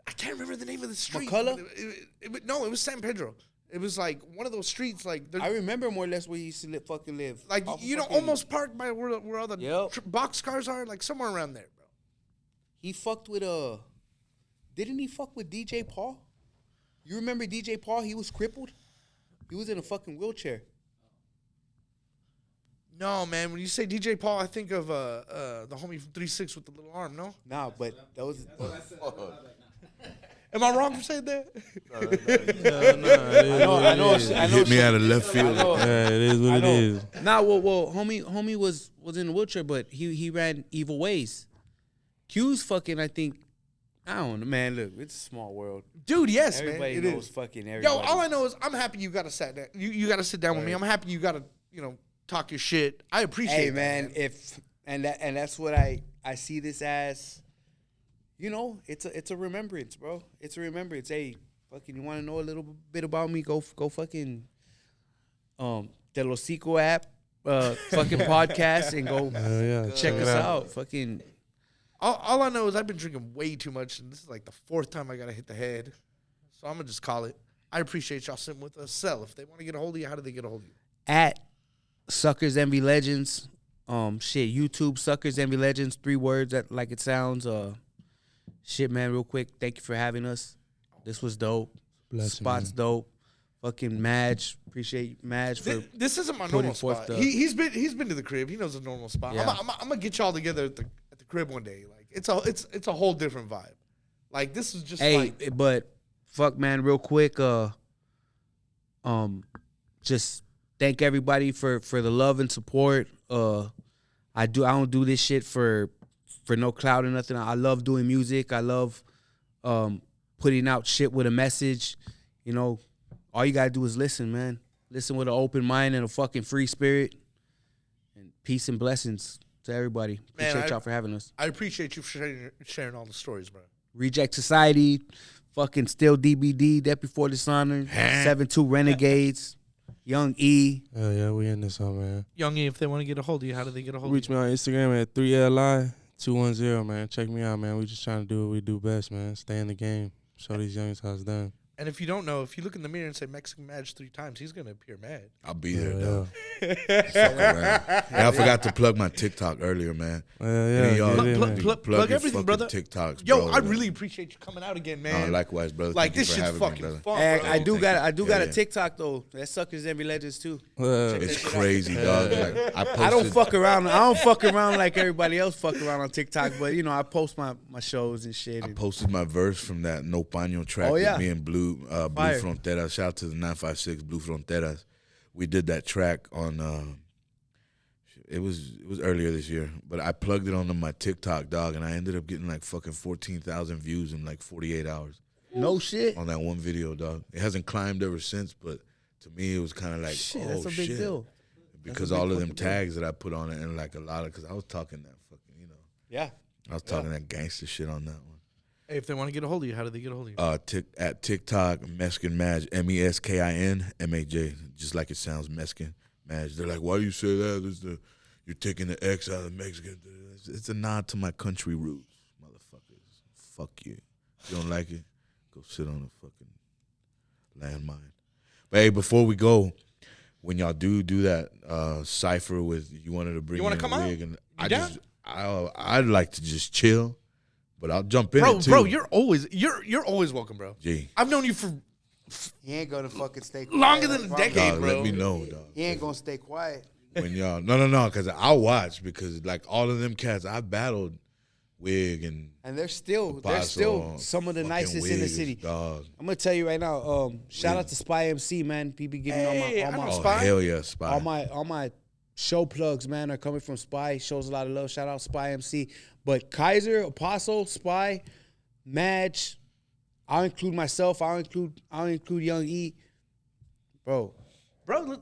I can't remember the name of the street. McCullough? No, it was San Pedro. It was like one of those streets, like I remember more or less where he used to fucking live. like Off of fucking- almost parked by where all the Yep. box cars are, like somewhere around there, bro. He fucked with didn't he fuck with DJ Paul? You remember DJ Paul? He was crippled. He was in a fucking wheelchair. No, man. When you say DJ Paul, I think of the homie from 3-6 with the little arm. No, Nah, but that was. am I wrong for saying that? I know. hit me out of left field. Yeah, it is what it is. Nah, well, homie was in a wheelchair, but he ran Evil Ways. Q's fucking, I think. I don't know, man. Look, it's a small world. Dude, yes, Everybody man. It knows is. fucking Yo, everybody. all I know is I'm happy you got to sit down. You got to sit down with me. I'm happy you got to talk your shit. I appreciate. Hey, that, man, that's what I see this as. It's a remembrance, bro. It's a remembrance. Hey, fucking, you want to know a little bit about me? Go fucking the Lew Sico app, fucking podcast, and go check us out. Fucking. All I know is I've been drinking way too much, and this is like the 4th time I got to hit the head. So I'm going to just call it. I appreciate y'all sitting with us. SEL, if they want to get a hold of you, how do they get a hold of you? At Suckers Envy Legends. YouTube, Suckers Envy Legends, 3 words like it sounds. Shit, man, real quick, thank you for having us. This was dope. Bless you, Spot's man. dope. Fucking Madge, appreciate Madge for This isn't my putting normal forth spot. the- He's been to the crib. He knows the normal spot. Yeah. I'm gonna get y'all together at the crib one day. Like it's a whole different vibe. Like this is just but fuck, man, real quick, just thank everybody for the love and support. I don't do this shit for no clout or nothing. I love doing music. I love putting out shit with a message. All you gotta do is listen, man. Listen with an open mind and a fucking free spirit. And peace and blessings. to everybody. Appreciate y'all for having us. I appreciate you for sharing all the stories, bro. Reject Society, fucking Still DBD, Death Before Dishonor, 7-2 Renegades, YvngE. Hell yeah, we in this one, man. YvngE, if they want to get a hold of you, how do they get a hold of you? Reach me on Instagram at 3li210, man. Check me out, man. We just trying to do what we do best, man. Stay in the game. Show these youngins how it's done. And if you don't know, if you look in the mirror and say Mexican Madge 3 times, he's going to appear mad. I'll be there, dog. And I forgot to plug my TikTok earlier, man. Plug everything, brother. TikToks, Yo, bro, I really appreciate you coming out again, man. Likewise, brother. Like, Thank this you for shit's having me, fucking brother. fun, Hey, bro. I do got a Yeah. TikTok though. That Suckers Envy Legends too. It's crazy, dog. Like, I don't fuck around. I don't fuck around like everybody else fuck around on TikTok. But you know, I post my shows and shit. I posted my verse from that No Paño track Oh, yeah. with me and Blue Fire. Fronteras. Shout out to the 956 Blue Fronteras. We did that track on. It was earlier this year, but I plugged it onto my TikTok, dog, and I ended up getting like fucking 14,000 views in like 48 hours. No shit. On that one video, dog. It hasn't climbed ever since, but to me, it was kind of like, Shit, oh, that's a big shit. deal. Because all of them tags that I put on it, and like a lot of, because I was talking that fucking, you know. Yeah. I was talking that gangster shit on that one. Hey, if they want to get a hold of you, how do they get a hold of you? At TikTok, Meskin Madge, MESKIN just like it sounds, Meskin Madge. They're like, why do you say that? You're taking the X out of Mexican. It's a nod to my country roots, motherfuckers. Fuck you. If you don't like it, go sit on a fucking landmine. But hey, before we go, when y'all do that cipher with you wanted to bring You wanna in come a out? wig, and You I'd like to just chill, but I'll jump in it too. Bro, you're always welcome, bro. Gee. I've known you for He ain't gonna fucking stay quiet. longer than a decade, Dog, bro. let me know, dog. He ain't gonna stay quiet. When y'all no, because I'll watch, because like all of them cats I battled, Wig and they're still Apostle, some of the fucking nicest in the Wigs, city. dog. I'm gonna tell you right now. Shout out to Spy MC, man. He be giving Hey, all I my know Oh Spy. hell yeah, Spy. all my show plugs, man, are coming from Spy. Shows a lot of love. Shout out Spy MC. But Kaiser, Apostle, Spy, Madge, I'll include myself. I'll include YvngE, bro. Bro,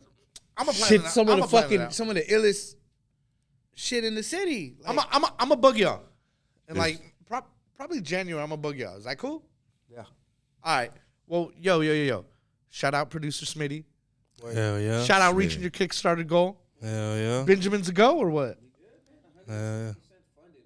I'm a Shit, some of the illest shit in the city. Like, I'm a bug y'all. And like probably January, I'm a bug y'all. Is that cool? yeah. All right. Well, yo. Shout out producer Smitty. Hell yeah. Shout out reaching your Kickstarter goal. Hell yeah. Benjamin's a go or what? Hell yeah.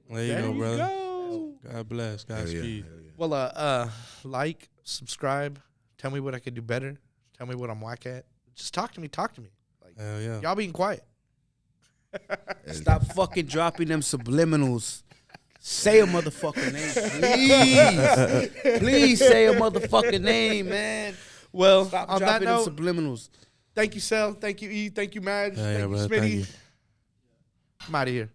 There you There go, you brother. go. God bless. Hell yeah, Godspeed. hell yeah. Well, like, subscribe. Tell me what I could do better. Tell me what I'm whack at. Just talk to me. Like, Hell yeah. y'all being quiet. Stop fucking dropping them subliminals. Say a motherfucking name, please. Please say a motherfucking name, man. Well, Stop on that dropping note, them subliminals. thank you, SEL. Thank you, E. Thank you, Madge. Hell yeah, Thank you, brother. Smitty. Thank you. I'm out of here.